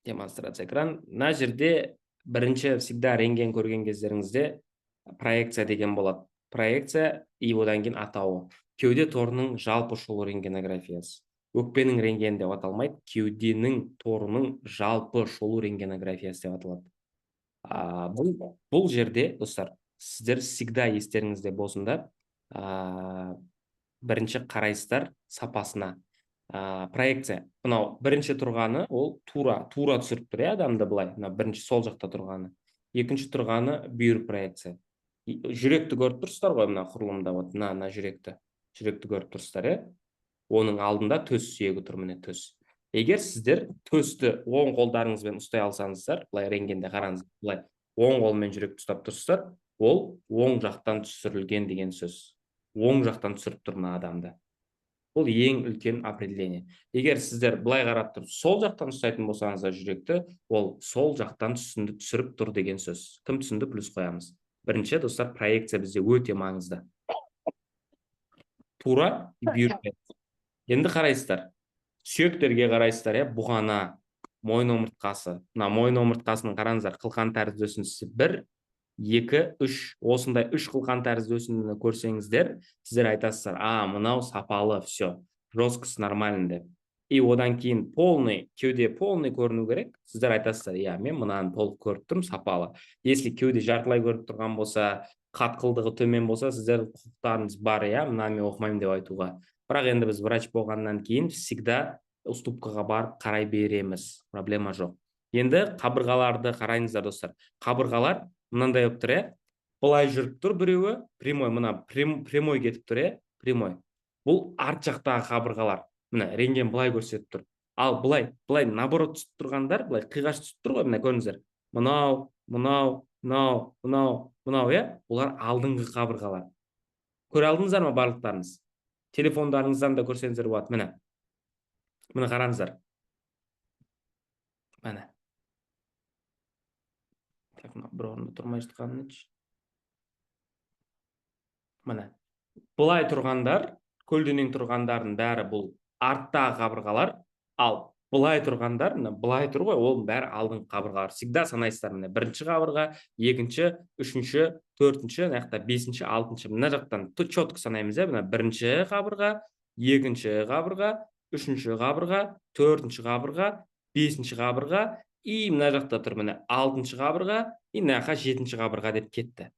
Демонстрация экран. Мына жерде бірінші всегда рентген көрген кездеріңізде проекция деген болады. Проекция и одан кейін атауы. Кеуде торының жалпы шолу рентгенографиясы. Өкпенің рентгені деп аталмайды, кеуденің торының жалпы шолу рентгенографиясы деп аталады. Бұл жерде, достар, сіздер всегда естеріңізде болсында, бірінші қарайсыздар сапасына. Проекция. Мынау бірінші тұрғаны, ол тура түсіріп тұр, адамды былай. Бірінші сол жақта тұрғаны. Екінші тұрғаны бүйір проекция. Жүректі көріп тұрсыздар ғой, мына құрылымда, мына жүректі көріп тұрсыздар, Оның алдында төс сүйегі тұр, міне төс. Егер сіздер төсті оң қолдарыңызбен ұстай алсаңыздар, былай рентгенде қараңыз, былай оң қолмен жүректі ұстап тұрсыздар, ол оң жақтан түсірілген деген сөз. Оң жақтан түсіріп тұр мына адамды. Бұл ең үлкен определение. Егер сіздер былай қарап тұрып, сол жақтан ұстайтын болсаңыздар жүректі, ол сол жақтан түсіріп тұр деген сөз. Кім түсінді, плюс қоямыз. Бірінші, достар, проекция бізде өте маңызды. Тура бүйір. Енді қарайсыздар. Сүйектерге қарайсыздар, бұғана, мойын омыртқасы. Мына мойын омыртқасының қараңыздар, қылқан тәрізді өсіндісі 1, 2, 3, осындай 3 қылқан тәрізді өсіндіні көрсеңіздер, сіздер айтасыздар, мынау сапалы, все, жесткость нормальный деп. И одан кейін кеуде полный көріну керек, сіздер айтасыздар, мен мынаны толық көріп тұрмын, сапалы. Если кеуде жартылай көріп тұрған болса, қатқылдығы төмен болса, сіздер құқықтарыңыз бар, мынаны мен оқымаймын деп айтуға. Бірақ енді біз врач болғаннан кейін всегда уступкаға барып қарай береміз. Проблема жоқ. Енді қабырғаларды қарайыңыздар, достар. Қабырғалар мынандай болып тұр, былай жүріп тұр біреуі, прямой, мына прямой кетіп тұр, прямой. Бұл арт жақтағы қабырғалар. Мына рентген былай көрсетіп тұр. Ал былай наоборот түсіп тұрғандар, былай қиғаш түсіп тұр ғой, мына көріңіздер. Мынау, мынау иә, олар алдыңғы қабырғалар. Көре алдыңыздар ма барлықтарыңыз? Телефондарыңыздан да көрсеңіздер болады. Міне қараңыздар. Міне. Так, бір орында тұрмай жатқанын. Міне. Бұлай тұрғандар, көлденең тұрғандардың бәрі бұл арттағы қабырғалар, ал былай тұрғандар, былай тұр ғой, ол бәрі алдыңғы қабырғалар. Всегда санайсыздар, міне бірінші қабырға, екінші, үшінші, төртінші, мына бесінші, алтыншы. Мына жақтан четко санаймыз, міне бірінші қабырға, екінші қабырға, үшінші қабырға, төртінші қабырға, бесінші қабырға, и мына жақта тұр, міне алтыншы қабырға, и мына жаққа жетінші қабырға деп кетті.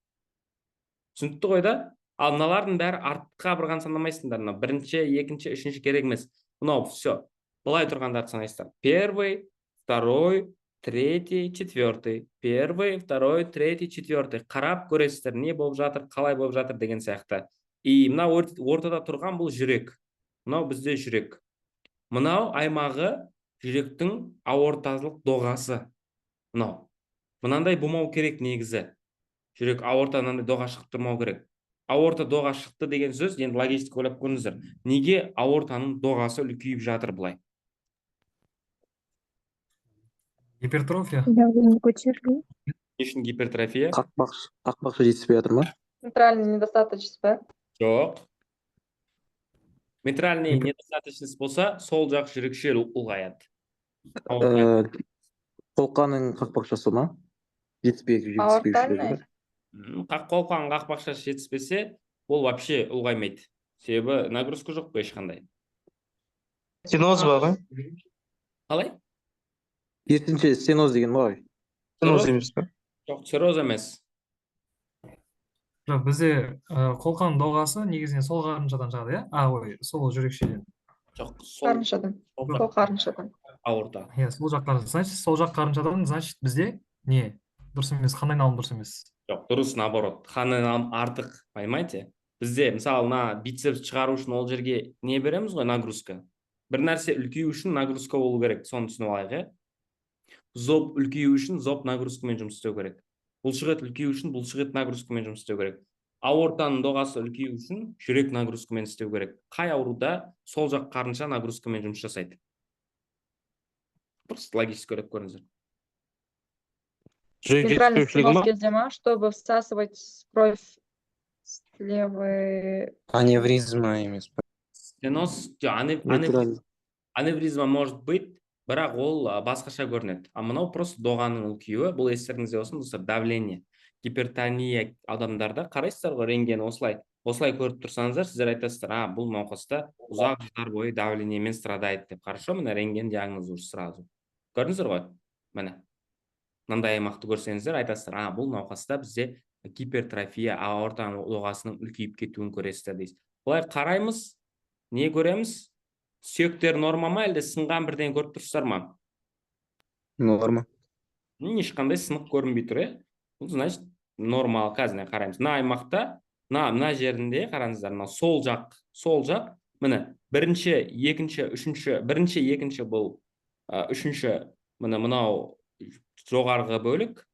Түсінікті ғой да? Ал мыналардың бәрі артқы қабырғаны санамайсыңдар. Мына бірінші, екінші, үшінші керек емес. Мынау все. Былай тұрғандарды санайсыздар. Первый, второй, третий, четвертый. Первый, второй, третий, четвертый. Қарап көресіздер, не болып жатыр, қалай болып жатыр деген сияқты. И мынау ортада тұрған бұл жүрек. Мынау бізде жүрек. Мынау аймағы жүректің аорталық доғасы. Мынау. Мынандай болмау керек негізі. Жүрек аортадан доға шығып тұрмау керек. Аорта доға шықты деген сөз, енді логистика ойлап көріңіздер. Неге аортаның доғасы үлкейіп жатыр бұлай? Гипертрофия. Давление көтерілу. Не үшін гипертрофия? Қақпақша жетіспей жатыр ма? Центральный недостаточность ба? Жоқ. Митральный недостаточность болса, сол жақ жүрекшел ұлғаяды. Қолқаның қақпақшасы ма? Жетіспей Аортальный. Қолқан қақпақшасы жетіспесе, ол вообще ұлғаймайды. Себебі нагрузка жоқ қой ешқандай. Стеноз ба ғой? Қалай? Керісінше стеноз деген ба ғой? Стеноз емес па? Жоқ, цирроз емес. Жоқ, бізде қолқан доғасы негізінен сол қарыншадан шығады, иә? Сол жүрекшеден. Жоқ, Қарыншадан. Сол қарыншадан. аорта. Иә, сол жақ қарыншадан. Значит, сол жақ қарыншадан, значит, бізде не? Дұрыс емес, қандай айналым дұрыс емес. Жоқ, дұрыс, наоборот. Қан айналым артық, понимаете? Бізде, мысалы, бицепс шығару үшін ол жерге не береміз ғой, нагрузка. Бір нәрсе үлкею үшін нагрузка болу керек, соны түсініп алайық, иә? Зоб үлкею үшін зоб нагрузкамен жұмыс істеу керек. Бұлшықет үлкею үшін бұлшықет нагрузкамен жұмыс істеу керек. Аортаның доғасы үлкею үшін жүрек нагрузкамен істеу керек. Қай ауруда сол жақ қарынша нагрузкамен жұмыс жасайды? Просто логически көріп көріңіздер. Центральный стеноз кезде ма, чтобы всасывать кровь с левой... Аневризма емес па? Стеноз, аневризма может быть, бірақ ол басқаша көрінеді. А мынау просто доғаның үлкеюі, бұл естеріңізде болсын, давление, гипертония адамдарда қарайсыздар ғой, рентген осылай көріп тұрсаңыздар, сіздер айтасыздар, бұл науқаста ұзақ жылдар бойы давлениемен страдает деп. Хорошо, міне рентген диагнозы уже сразу. Көрдіңіздер ғой? Міне. Мынандай аймақты көрсеңіздер, айтасыздар, бұл науқаста бізде гипертрофия, аортаның доғасының үлкейіп кетуін көресіздер дейсіз. Бұлай қараймыз, не көреміз? Сүйектер норма ма, әлде сынған бірден көріп тұрсыздар ма? Норма. Ешқандай сынық көрінбей тұр, бұл значит нормал. Қазір қараймыз. Мына аймақта, мына жерінде қараңыздар, сол жақ, міне бірінші, екінші, үшінші, бірінші, екінші бұл үшінші, мынау жоғарғы бөлік,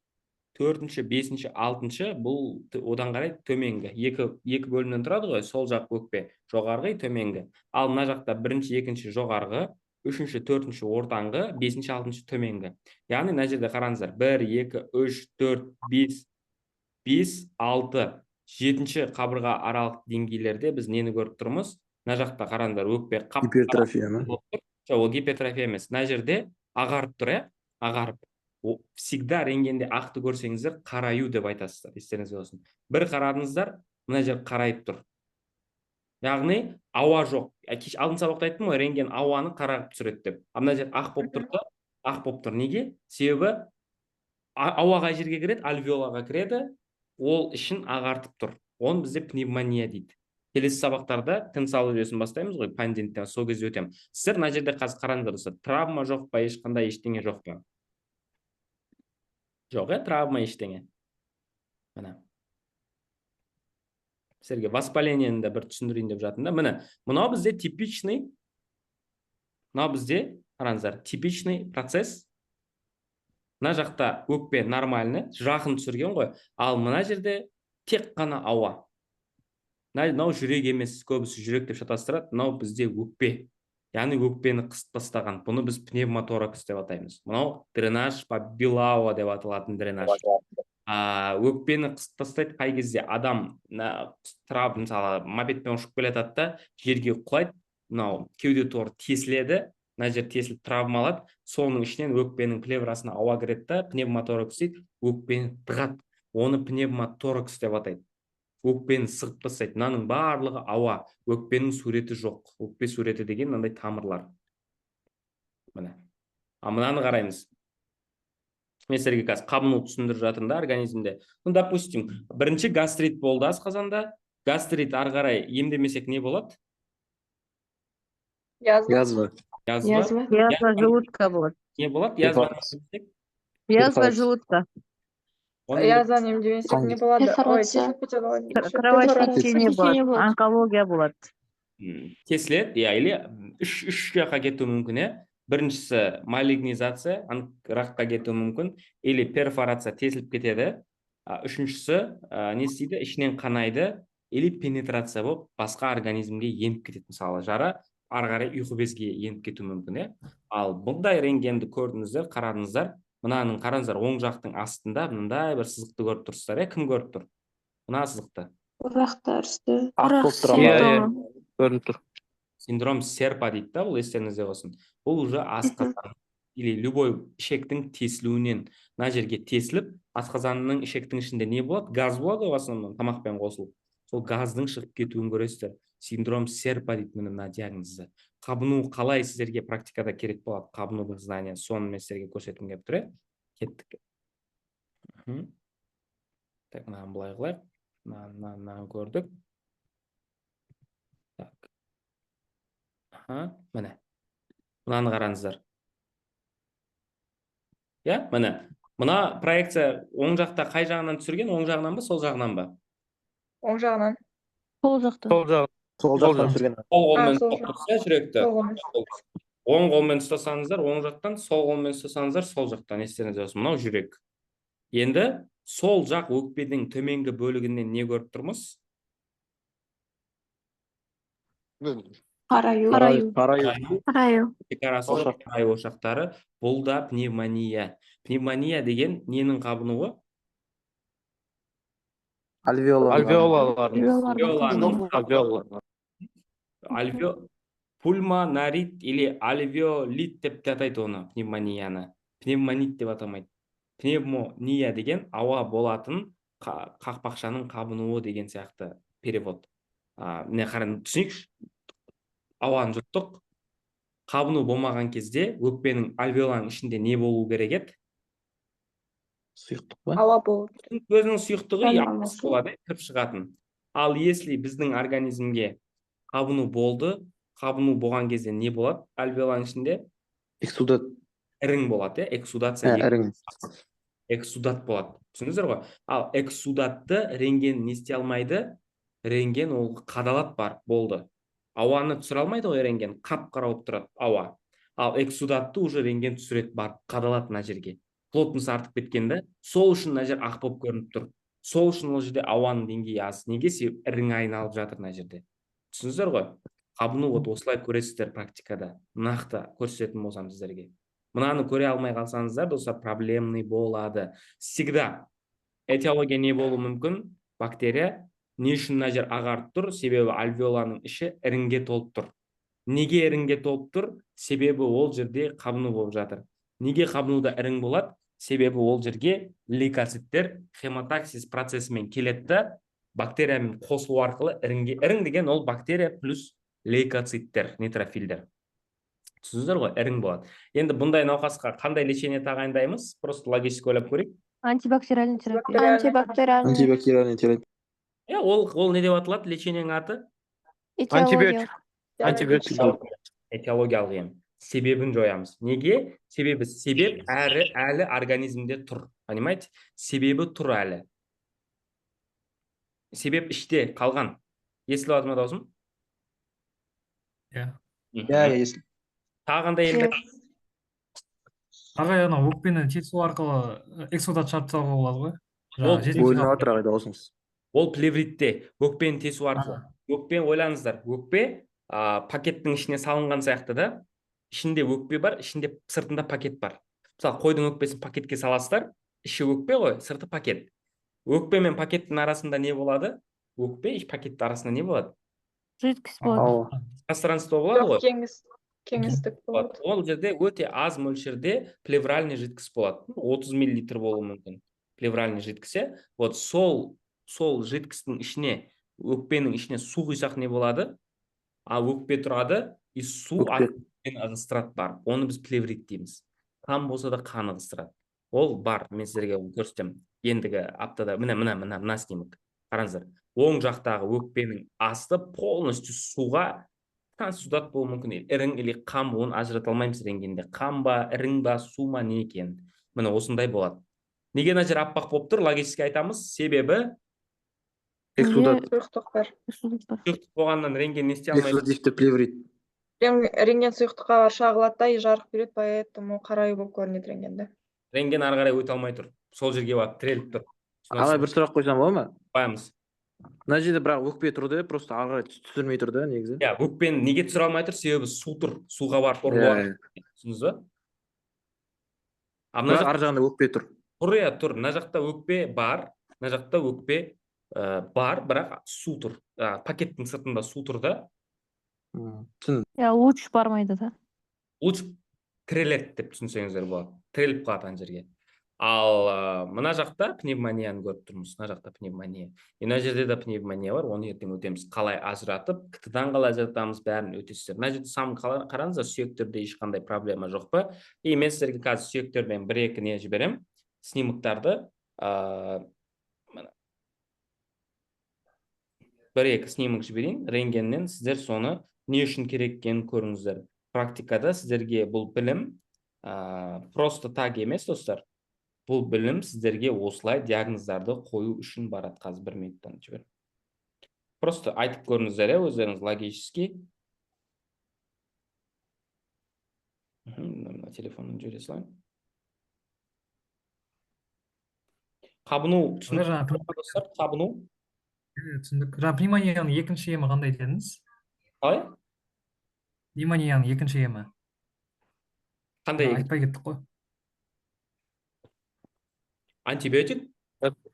төртінші, бесінші, алтыншы бұл одан қарай төменгі. Екі бөлімнен тұрады ғой, сол жақ өкпе, жоғарғы, төменгі. Ал мына жақта бірінші, екінші жоғарғы, үшінші, төртінші ортаңғы, бесінші, алтыншы төменгі. Яғни мына жерде қараңыздар, 1, 2, 3, 4, 5, 6, 7 қабырға аралық деңгейлерде біз нені көріп тұрмыз? Мына жақта қараңыздар, өкпе гипертрофия ма? Жоқ, ол гипертрофия емес. Мына жерде ағарып тұр, ағарып. Всегда рентгенде ақты көрсеңіздер, қараю деп айтасыздар, естеріңізде болсын. Бір қарадыңыздар, мына жер қарайып тұр. Яғни ауа жоқ. Алдын сабақта айттым ғой, рентген ауаны қарағып түсіреді деп. Мына жер ақ болып тұр. Неге? Себебі ауа қай жерге кіреді? Альвеолаға кіреді, ол ішін ағартып тұр. Оны бізде пневмония дейді. Келесі сабақтарда тыныс алу жүйесін бастаймыз ғой, панденттен, сол кезде өтем. Сіздер мына жерде қазір қараңыздар, травма жоқ па, ешқандай ештеңе жоқ па? Жоқ, травма ештеңе. Міне. Сіздерге воспалениені де бір түсіндірейін деп жатырмын да. Міне, мынау бізде типичный процесс. Мына жақта өкпе нормальный, жақын түсірген ғой. Ал мына жерде тек қана ауа. Мынау жүрек емес, көбісі жүрек деп шатастырады. Мынау бізде өкпе. Яғни өкпені қысып тастаған. Бұны біз пневмоторакс деп атаймыз. Мынау дренаж по Билауа деп аталатын дренаж. Өкпені қысып тастайды қай кезде адам мысалы мопедпен ұшып келе жатады да жерге құлайды, мынау кеуде торы тесіледі, мына жер тесіліп травма алады, соның ішінен өкпенің плеврасына ауа кіреді да, пневмоторакс дейді, өкпені тығады, оны пневмоторакс деп атайды. Өкпені сығып тастайды. Мынаның барлығы ауа, өкпенің суреті жоқ. Өкпе суреті деген мынандай тамырлар. Міне. Мынаны қараймыз. Мен сіздерге қазір қабыну түсіндіріп жатырмын да организмде. Ну, допустим, бірінші гастрит болды асқазанда. Гастрит ары қарай емдемесек не болады? Язва. Язва желудка болады. Не болады? Язва. Язва желудка. Язваны емдемесек не болады? Кровосечение болады, онкология болады. Тесіледі, или үш жаққа кетуі мүмкін, Біріншісі малигнизация, раққа кетуі мүмкін, или перфорация тесіліп кетеді. Үшіншісі не істейді? Ішінен қанайды, или пенетрация болып басқа организмге еніп кетеді. Мысалы, жара ары қарай ұйқы безге еніп кетуі мүмкін. Ал бұндай рентгенді көрдіңіздер, қарадыңыздар, мынаның қараңыздар, оң жақтың астында мынандай бір сызықты көріп тұрсыздар. Кім көріп тұр? Мына сызықты. Көрініп тұр. Синдром Серпа дейді да, бұл естеріңізде болсын. Бұл уже асқазан или любой ішектің тесілуінен, мына жерге тесіліп, асқазанның ішектің ішінде не болады? Газ болады, основном тамақпен қосылып. Сол газдың шығып кетуін көресіздер. Синдром Серпа дейді мына диагнозы. Қабыну қалай сіздерге практикада керек болады? Қабынудың знания, соны мен сіздерге көрсеткім келіп тұр. Кеттік. Так, мынаны былай қылайық. Мынаны көрдік. Так. Міне. Мынаны қараңыздар. Міне. Мына проекция оң жақта қай жағынан түсірген? Оң жағынан ба, сол жағынан ба? Оң жағынан. Сол жақтан. Сол жақтан түсірген. Сол қолмен ұстаса жүректі. Оң қолмен ұстасаңыздар, оң жақтан, сол қолмен ұстасаңыздар, сол жақтан. Естеріңізде болсын. Мынау жүрек. Енді сол жақ өкпенің төменгі бөлігінен не көріп тұрмыз? Қараю. Қараю ошақтары. Бұл да пневмония. Пневмония деген ненің қабынуы? Пульмонарит или альвеолит деп атайды оны, пневмонияны. Пневмонит деп атамайды. Пневмония деген ауа болатын қақпақшаның қабынуы деген сияқты перевод. Не қарын түсінейікші? Ауаны жұттық. Қабыну болмаған кезде өкпенің альвеоланың ішінде не болу керек еді? Сұйықтық па? Ауа болады. Өзінің сұйықтығы болады, кіріп шығатын. Ал если біздің организмге қабыну болды, қабыну болған кезде не болады? Альвеоланың ішінде Эксудат. Ірің болады, эксудация. Ірің. Эксудат болады. Түсіндіңіздер ғой? Ал эксудатты рентген не істей алмайды? Рентген ол қадалат бар, болды. Ауаны түсіре алмайды ғой рентген, қап-қара болып тұрады ауа. Ал эксудатты уже рентген түсіреді бар, қадалат мына жерге. Плотность артып кеткенде, сол үшін мына жер ақ болып көрініп тұр. Сол үшін ол жерде ауаның деңгейі аз. Неге? Себебі ірің айналып жатыр мына жерде. Түсіндіңіздер ғой? Қабыну осылай көресіздер практикада. Нақты көрсететін болсам сіздерге. Мынаны көре алмай қалсаңыздар, достар, проблемный болады. Всегда этиология не болуы мүмкін? Бактерия не үшін мына жер ағарып тұр? Себебі альвеоланың іші іріңге толып тұр. Неге іріңге толып тұр? Себебі ол жерде қабыну болып жатыр. Неге қабынуда ірің болады? Себебі ол жерге лейкоциттер хематаксис процесімен келеді, бактериямен қосылу арқылы іріңге. Ірің деген ол бактерия плюс лейкоциттер, нейтрофильдер. Түсіндіңіздер ғой, ірің болады. Енді бұндай науқасқа қандай лечение тағайындаймыз? Просто логически ойлап көрейік. Антибактериальный терапия. Антибактериальный терапия. Ол не деп аталады лечениенің аты? Антибиотик. Этиологиялық ем. Себебін жоямыз. Неге? Себебі әлі организмде тұр. Понимаете? Себебі тұр әлі. Себеп іште қалған. Естіліп жатыр ма даусым? Естіліп. Тағында енді ағай ана өкпені тесу арқылы эксудат шығарып тастауға болады ғой. Ол бөлініп жатыр ағай даусыңыз. Ол плевритте, өкпені тесу арқылы. Өкпе, ойлаңыздар, өкпе пакеттің ішіне салынған сияқты да, ішінде өкпе бар, ішінде сыртында пакет бар. Мысалы, қойдың өкпесін пакетке саласыздар, іші өкпе ғой, сырты пакет. Өкпе мен пакеттің арасында не болады? Өкпе, пакеттің арасында не болады? Жидкость болады. Пространство болады ғой. Кеңістік болады. Ол жерде өте аз мөлшерде плевральный жидкость болады. 30 мл болуы мүмкін. Плевральный жидкость. Вот сол жидкостьтің ішіне, өкпенің ішіне су құйсақ не болады? А өкпе тұрады, и су өкпені ығыстырады бар. Оны біз плеврит дейміз. Қан болса да қан ығыстырады. Ол бар, мен сіздерге көрсетемін. Ендігі аптада мына снимок. Қараңыздар. Оң жақтағы өкпенің асты полностью суға судат болуы мүмкін. Ірің или қан болуын ажырата алмаймыз рентгенде. Қан ба, ірің ба, су ма, не екен? Міне осындай болады. Неге мына жер аппақ болып тұр? Логически айтамыз. Себебі Сұйықтық бар. сұйықтық болғаннан рентген не істей алмайды. Эксудативті плеврит. Рентген сұйықтыққа шағылады да, жарық береді, поэтому қарай болып көрінеді рентгенде. Рентген ары қарай өте алмай тұр. Сол жерге барып тіреліп тұр. Ағай бір сұрақ қойсам болады ма? Қоямыз. Мына жерде бірақ өкпе тұрды, просто ары қарай түсірмей тұр да негізі. Иә, өкпені неге түсіре алмай тұр? Себебі су тұр. Суға барып ұрылады. Түсіндіңіз ба? Ар жағында өкпе тұр. Тұр. Мына жақта өкпе бар. Мына жақта өкпе бар, бірақ су тұр. Пакеттің сыртында су тұр да. Луч бармайды да. Луч тіреледі деп түсінсеңіздер болады. Тіреліп қалады ана жерге. Ал мына жақта пневмонияны көріп тұрмыз. Мына жақта пневмония. Мына жерде де пневмония бар. Оны ертең өтеміз. Қалай ажыратып, КТ-дан қалай ажыратамыз, бәрін өтесіздер. Мына жерде самын қараңыздар, сүйектерде ешқандай проблема жоқ па? И мен сіздерге қазір сүйектерден бір-екі не жіберем. Снимоктарды бір-екі снимок жіберейін. Рентгеннен сіздер соны не үшін керек екенін көріңіздер. Практикада сіздерге бұл білім просто так емес, достар. Бұл білім сіздерге осылай диагноздарды қою үшін барады. Қазір 1 минуттан жібер. Просто айтып көріңіздер, өздеріңіз логически. Телефонын жібере салайын. Қабыну түсіндік, достар, қабыну. Түсіндік. Пневмонияның екінші емі қандай дедіңіз? Қалай? Пневмонияның екінші емі. Қандай? Айтпай кеттік қой. Антибиотик?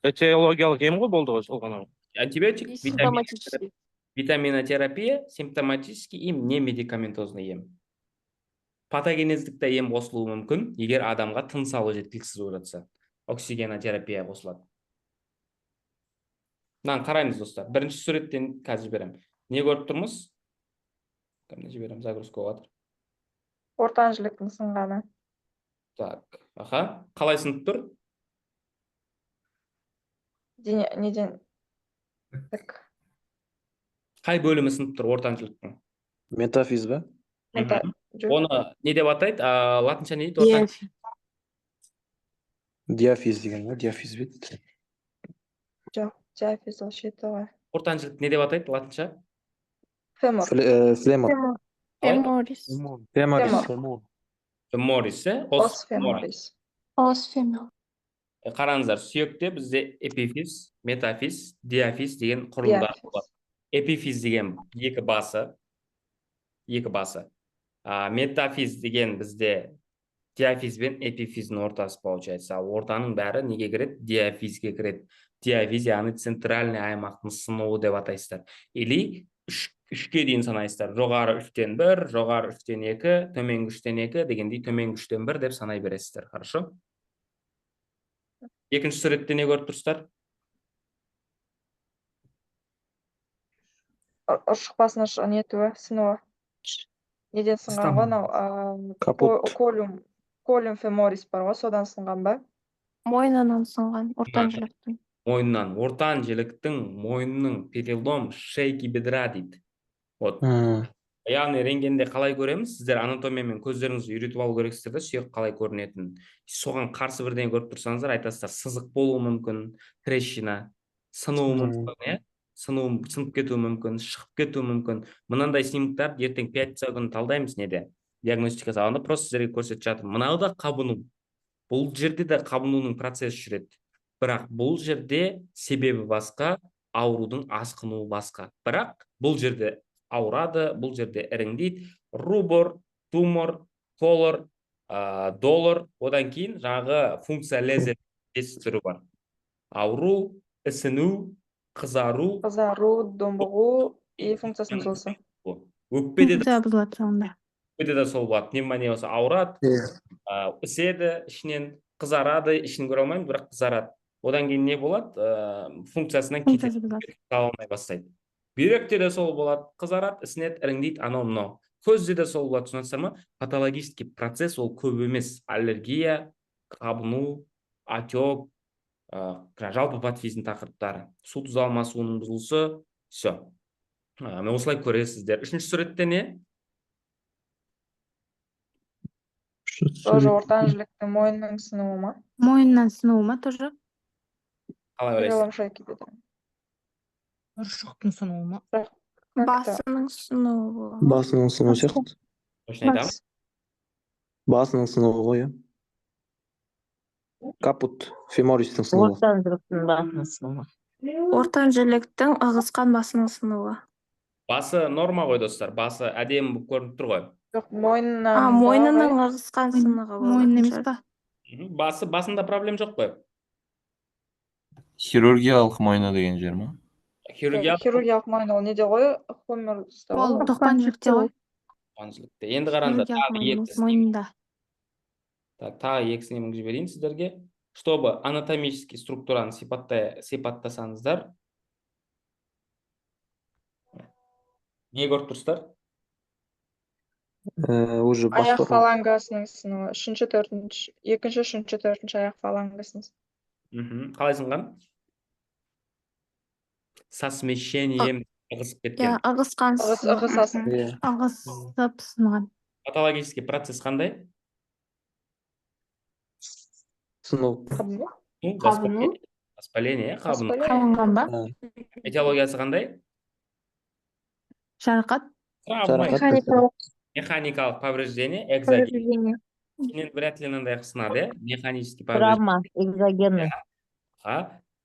Этиологиялық ем ғой болды ғой сол ғана. Антибиотик, витаминотерапия, симптоматический ем, не медикаментозный ем. Патогенездікті ем қосылуы мүмкін, егер адамға тыныс алу жеткіліксіз болып жатса. Оксигенотерапия қосылады. Мынаны қараймыз, достар. Бірінші суреттен қазір жіберем. Не көріп тұрмыз? Кімді жіберем, загрузка болады. Ортан жіліктің сынғаны. Так, қалай сынып тұр? Неден? Қай бөлімі сынып тұр ортан жіліктің? Метафиз ба? Оны не деп атайды? Латынша не дейді? Диафиз деген ба? Диафиз бет. Жоқ, диафиз ол шеті ғой. Ортан жілік не деп атайды латынша? Фемор. Флемор. Феморис. Феморис, Ос феморис. Ос фемор. Қараңыздар, сүйекте бізде эпифиз, метафиз, диафиз деген құрылымдар болады. Эпифиз деген екі басы. Метафиз деген бізде диафиз бен эпифиздің ортасы получается. Ортаның бәрі неге кіреді? Диафизге кіреді. Диафиз, яғни центральный аймақтың сынуы деп атайсыздар. Или үшке дейін санайсыздар. Жоғары 3-тен 1, жоғары 3-тен 2, төменгі 3-тен 2 дегендей төменгі 3-тен 1 деп санай бересіздер. Хорошо? Екінші суретте не көріп тұрсыздар? Ұршық басына нетуі, сынуы. Неден сынған ғой? Колюм феморис бар ғой, содан сынған ба? Мойнынан сынған, ортан жіліктің. Мойнынан, ортан жіліктің мойнының перелом шейки бедра дейді. Яғни рентгенде қалай көреміз? Сіздер анатомиямен көздеріңізді үйретіп алу керексіздер да, сүйек қалай көрінетінін. Соған қарсы бірден көріп тұрсаңыздар, айтасыздар, сызық болуы мүмкін, трещина, сынуы мүмкін, сынып кетуі мүмкін, шығып кетуі мүмкін. Мынандай снимоктар ертең 5 күн талдаймыз неде? диагностика салганда просто сіздерге көрсетіп жатырмын. Мынау да қабыну. Бұл жерде де қабынуның процесі жүреді. Бірақ бұл жерде себебі басқа, аурудың асқынуы басқа. Бірақ бұл жерде ауырады, бұл жерде іріңдейді. Рубор, тумор, колор, доллар, одан кейін жаңағы функция лезет 5 түрі бар. Ауру, ісіну, қызару, домбығу и функциясының бұзылысы. Өкпеде Функция бұзылады соңында. де сол болады. Пневмония болса ауырады, іседі, ішінен қызарады, ішін көре алмаймын, бірақ қызарады. Одан кейін не болады? Функциясынан кетеді, таба алмай бастайды. Бүйректе де сол болады, қызарады, ісінеді, іріңдейді, анау мынау. Көзде де сол болады, түсінесіздер ма? Патологический процесс ол көп емес. Аллергия, қабыну, отек, жалпы патофизм тақырыптары. Су тұз алмасуының бұзылысы, все. Мен осылай көресіздер. Үшінші суретте не? Тоже ортан жіліктің мойнының сынуы ма? Мойнынан сынуы ма тоже? Қалай ойлайсыз? Перелом шейки деді. Ұршықтың сынуы ма? Басының сынуы. Басының сынуы сияқты. Точно айтамын? Басының сынуы ғой, капут фемористің сынуы. Ортан жіліктің басының сынуы. Ортан жіліктің ығысқан басының сынуы. Басы норма ғой, достар. Басы әдемі болып көрініп тұр ғой. Жоқ, мойнынан. Мойнының ығысқан сынығы. Мойын емес па? Басында проблем жоқ қой. Хирургиялық мойны деген жер ма? Хирургиялық мойын ол неде ғой? Хомер Ол тоқпан жілікте ғой. Енді қараңдар, Мойнында. тағы екісіне мың жіберейін сіздерге. Чтобы анатомический структураны сипаттасаңыздар, не көріп тұрсыздар? Уже Аяқ фалангасының сынуы. Екінші, үшінші, төртінші аяқ фалангасының. Қалай сынған? Со смещением ығысып кеткен. Ығысқан Ығысасын. Ығысып сынған. Патологический процесс қандай? Сыну. Воспаление, қабыну. Қабынған ба? Этиологиясы қандай? Жарақат. Механикалық повреждение, экзогенный. Сенен вряд ли мынандай қысынады, механический повреждение. Травма, экзогенный.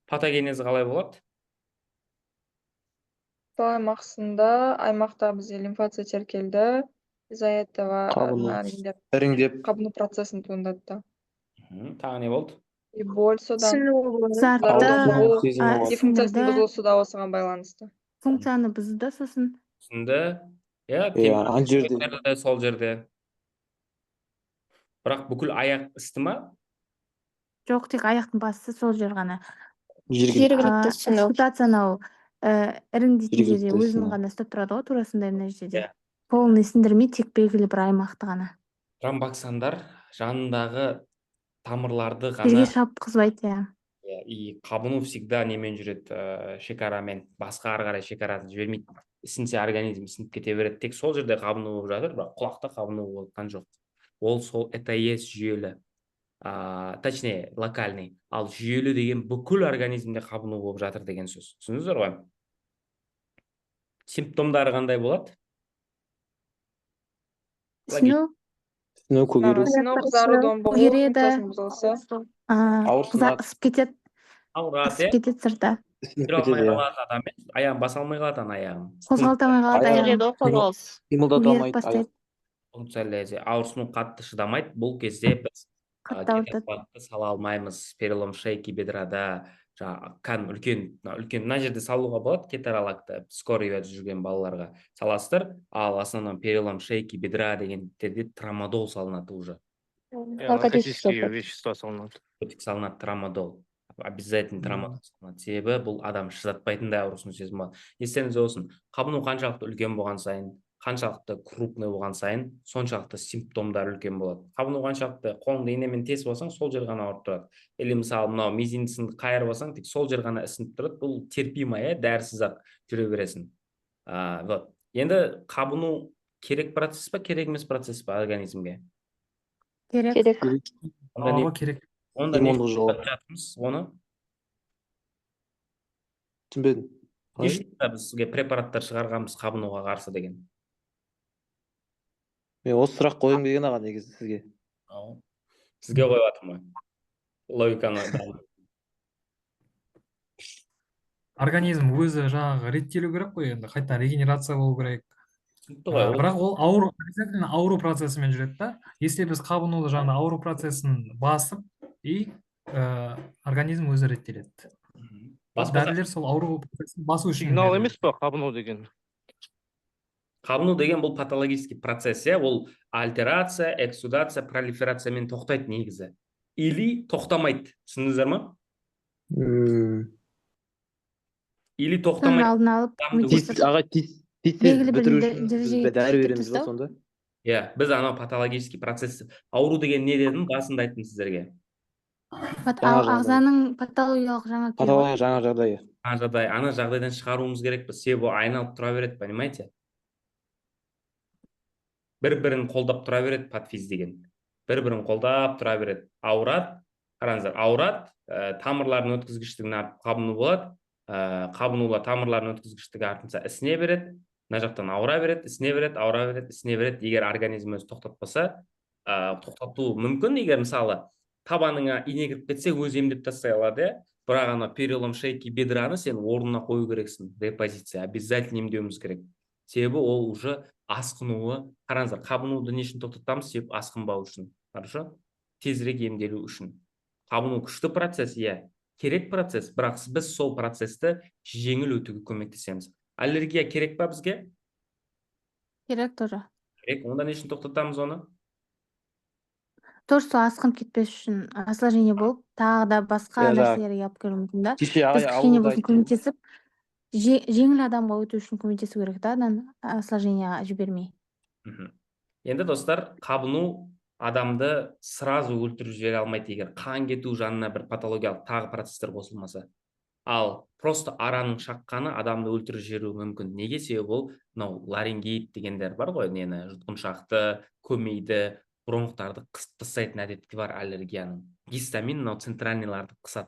Патогенезі қалай болады? Сол аймақсында, аймақта бізге лимфоциттер келді. Из-за этого іріңдеп қабыну процесін туындатты. Тағы не болды? И боль содан. Заты. И функциясының бұзылысы да осыған байланысты. Функцияны бұзды сосын. Түсінді? Сол жерде. Бірақ бүкіл аяқ істі ма? Жоқ, тек аяқтың басы сол жер ғана. Жергілікті сыну. Эксплуатациянау іріңдейтін жерде өзін ғана ұстап тұрады ғой, турасында мына жерде. Полный сіндірмей, тек белгілі бір аймақты ғана. Тромбоксандар жанындағы тамырларды ғана. Жерге шапқызбайды, И қабыну всегда немен жүреді, шекарамен. Басқа ары қарай шекараны жібермейді. Ісінсе организм ісініп кете береді. Тек сол жерде қабыну болып жатыр, бірақ құлақта қабыну болған жоқ. Ол сол это есть жүйелі. Точнее, локальный. Ал жүйелі деген бүкіл организмде қабыну болып жатыр деген сөз. Түсіндіңіздер ғой? Симптомдары қандай болады? Сыну. Сыну, көгеру. Қызару, домбығу, функциясының бұзылысы. Ысып кетеді. Ауырады, ысып кетеді сырта. Аяғын баса алмай қалады, аяғын. Қозғалта алмай қалады аяғын. Қимылдата алмайды. Функция ауырсыну қатты шыдамайды. Бұл кезде біз сала алмаймыз. Перелом шейки бедрада, қан үлкен мына жерде салуға болады, кетаралакты скорыйда жүрген балаларға саласыздар. Ал основном перелом шейки бедра дегендерде трамадол салынады уже. Наркотические вещества салынады. Трамадол. Обязательно трамадол салынады. Себебі бұл адам шыдатпайтындай ауырсыну сезімі болады. Естеріңізде болсын, қабыну қаншалықты үлкен болған сайын, қаншалықты крупный болған сайын, соншалықты симптомдар үлкен болады. Қабыну қаншалықты қолыңды инемен тесіп алсаң, сол жер ғана ауырып тұрады. Или мысалы, мынау мизинціңді қайырып алсаң, тек сол жер ғана ісініп тұрады. Бұл терпимая, дәрісіз-ақ жүре бересің. Енді қабыну керек процесс па, керек емес процесс па организмге? Керек. Керек. Онда не жатырмыз оны? Түсінбедім. Не үшін біз сізге препараттар шығарғанбыз қабынуға қарсы деген? Мен осы сұрақ қойғым келген аға негізі сізге. Сізге қойып жатырмын логиканы. Организм өзі жаңағы реттелу керек қой, енді қайта регенерация болу керек. Түсінікті ғой. Бірақ ол обязательно ауру процесімен жүреді да. Если біз қабынуды жаңағы ауру процесін басып, и организм өзі реттеледі. Дәрілер сол ауру процесін басу үшін. Сигнал емес па қабыну деген? Қабыну деген бұл патологический процесс, ол альтерация, эксудация, пролиферациямен тоқтайды негізі. Или тоқтамайды. Түсіндіңіздер ма? Или тоқтамайды. Алдын алып, Аға, тез бітіру үшін дәрі береміз ба сонда? Біз анау патологический процесс, ауру деген не дедім, басында айттым сіздерге. Ағзаның патологиялық жаңа күйі. Жаңа жағдайы. Ана жағдайдан шығаруымыз керек, себебі айналып тұра береді, понимаете? Бір-бірін қолдап тұра береді патфиз деген. Бір-бірін қолдап тұра береді. Ауырат, қараңыздар, ауырат, тамырлардың өткізгіштігіне қабыну болады. Қабынула тамырлардың өткізгіштігі артынша ісіне береді. Мына жақтан ауыра береді, ісіне береді, ауыра береді, ісіне береді. Егер организм өзі тоқтатпаса, тоқтату мүмкін. Егер мысалы табаныңа ине кіріп кетсе, өзі емдеп тастай алады. Бірақ ана перелом шейки бедраны сен орнына қою керексің. Репозиция обязательно емдеуіміз керек. Себебі ол уже асқынуы, қараңыздар, қабынуды не үшін тоқтатамыз? Себебі асқынбау үшін. Хорошо? Тезірек емделу үшін. Қабыну күшті процесс, керек процесс, бірақ біз сол процесті жеңіл өтуге көмектесеміз. Аллергия керек па бізге? Керек тоже. Керек, онда не үшін тоқтатамыз оны? Тоже сол асқынып кетпес үшін осложнение болып, тағы да басқа нәрселерге алып келуі мүмкін да. Біз кішкене болсын көмектесіп, жеңіл адамға өту үшін көмектесу керек да, осложнениеға жібермей. Енді достар, қабыну адамды сразу өлтіріп жібере алмайды, егер қан кету жанына бір патологиялық тағы процестер қосылмаса. Ал просто араның шаққаны адамды өлтіріп жіберуі мүмкін. Неге? Себебі ол ларингит дегендер бар ғой, жұтқыншақты, көмейді, бронхтарды қысып тастайтын әдеті бар аллергияның. Гистамин центральныйларды қысады.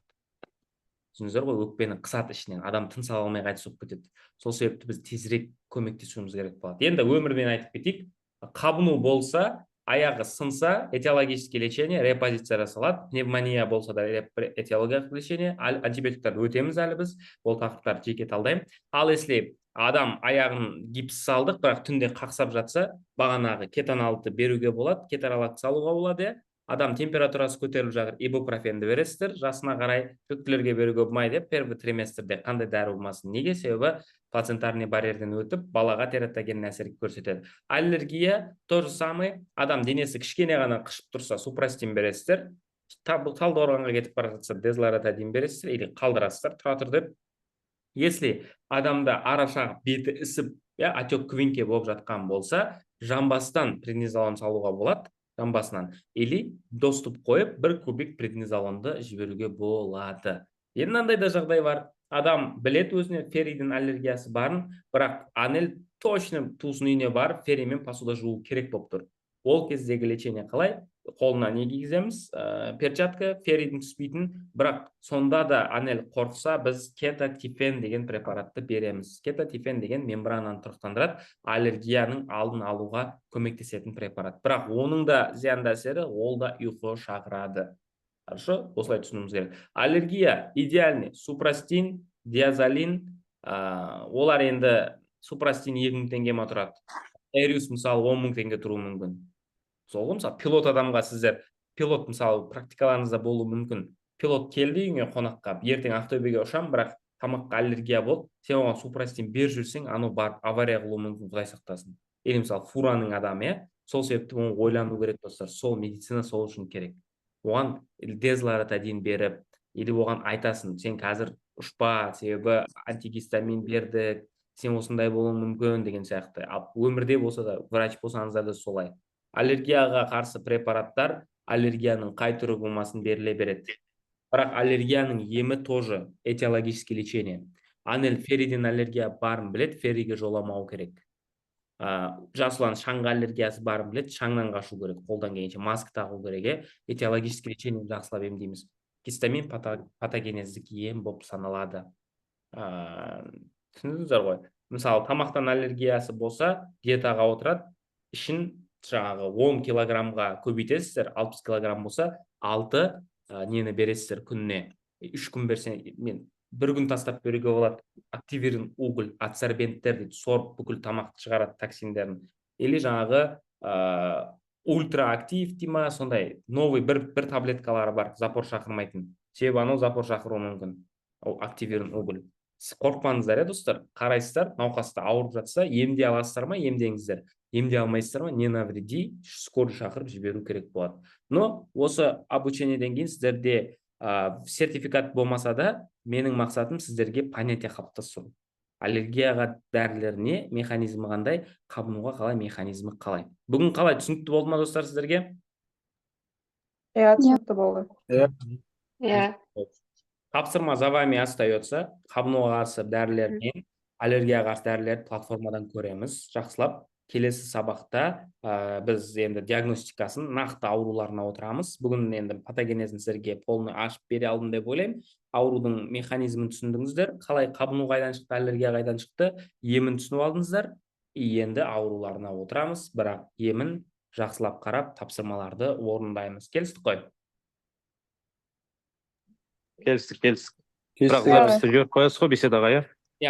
Түсіндіңіздер ғой, өкпені қысады ішінен, адам тыныс ала алмай қайтыс болып кетеді. Сол себепті біз тезірек көмектесуіміз керек болады. Енді өмірден айтып кетейік. Қабыну болса, аяғы сынса, этиологический лечение, репозиция жасалады. Пневмония болса да этиологиялық лечение, антибиотиктарды өтеміз әлі біз, ол тақырыптарды жеке талдаймын. Ал если адам аяғын гипс салдық, бірақ түнде қақсап жатса, бағанағы кетоналды беруге болады, кетаралакты салуға болады. Адам температурасы көтеріліп жатыр, ибупрофенді бересіздер, жасына қарай жүктілерге беруге болмайды, первый триместрде қандай дәрі болмасын. Неге? Себебі плацентарный барьерден өтіп, балаға тератоген әсер көрсетеді. Аллергия то же самый, адам денесі кішкене ғана қышып тұрса, супрастин бересіздер, талдықорғанға кетіп бара жатса, дезлоратадин бересіздер, или қалдырасыздар, тұра тұр деп. Если адамда арашағы беті ісіп, отек квинке болып жатқан болса, жамбастан преднизолон салуға болады, жамбасынан, или доступ қойып, 1 кубик преднизолонды жіберуге болады. Енді мынандай да жағдай бар. Адам білет өзіне феррийдің аллергиясы барын, бірақ анел точно туысының үйіне бар, ферриймен посуда жуу керек болып тұр. Ол кездегі лечение қалай? Қолына не кигіземіз? Перчатка, феррийдің түспейтін, бірақ сонда да анел қорқса, біз кетотифен деген препаратты береміз. Кетотифен деген мембрананы тұрақтандырады, аллергияның алдын алуға көмектесетін препарат. Бірақ оның да зиянды әсері, ол да ұйқы шақырады. Хорошо? Осылай түсінуіміз керек. Аллергия идеальный. Супрастин, диазолин, олар енді супрастин 2000 теңге ма тұрады. Эриус мысалы 10.000 теңге тұруы мүмкін. Сол ғой, мысалы, пилот адамға сіздер, пилот мысалы практикаларыңызда болуы мүмкін. Пилот келді үйіңе қонаққа, ертең Ақтөбеге ұшам, бірақ тамаққа аллергия болды, сен оған супрастин бер жүрсең, анау барып авария қылуы мүмкін, Құдай сақтасын. Или мысалы фураның адамы, сол себепті оны ойлану керек достар. Сол медицина сол үшін керек. Оған дезлоратадин беріп, или оған айтасың, сен қазір ұшпа, себебі антигистамин бердік, сен осындай болуы мүмкін деген сияқты. Өмірде болса да, врач болсаңыздар да солай. Аллергияға қарсы препараттар аллергияның қай түрі болмасын беріле береді. Бірақ аллергияның емі тоже этиологический лечение. Анел феррийден аллергия барын білет, феррийге жоламау керек. Жасұлан шаңға аллергиясы барын білет, шаңнан қашу керек, қолдан келгенше маска тағу керек. Этиологический лечение жақсылап емдейміз. Гистамин патогенездік ем болып саналады. Түсіндіңіздер ғой? Мысалы, тамақтан аллергиясы болса, диетаға отырады, ішін жаңағы 10 килограммға көбейтесіздер, 60 килограмм болса 6 нені бересіздер күніне. 3 күн берсе, мен бір күн тастап беруге болады. Активирин уголь, адсорбенттер дейді, сорып бүкіл тамақты шығарады, токсиндерін. Или жаңағы ультраактив дейма, сондай новый бір таблеткалары бар, запор шақырмайтын. Себебі анау запор шақыруы мүмкін. Активирин уголь. Қорқпаңыздар, достар, қарайсыздар, науқасты ауырып жатса, емдей аласыздар ма, емдеңіздер. Емдей алмайсыздар ма, не навреди, скорый шақырып жіберу керек болады. Но осы обучениеден кейін сіздерде сертификат болмаса да, менің мақсатым сіздерге понятие қалыптастыру. Аллергияға дәрілеріне механизмі қандай, қабынуға қалай механизмі қалай. Бүгін қалай, түсінікті болды ма, достар, сіздерге? Түсінікті болды. Тапсырма за вами остается. Қабынуға қарсы дәрілер мен аллергияға қарсы дәрілерді платформадан көреміз. Жақсылап, келесі сабақта біз енді диагностикасын, нақты ауруларына отырамыз. Бүгін енді патогенезін сіздерге полный ашып бере алдым деп ойлаймын. Аурудың механизмін түсіндіңіздер, қалай қабыну қайдан шықты, аллергия қайдан шықты, емін түсініп алдыңыздар. Енді ауруларына отырамыз, бірақ емін жақсылап қарап, тапсырмаларды орындаймыз. Келістік қой? Келістік. Бірақ записті жіберіп қоясыз ғой беседаға, иә?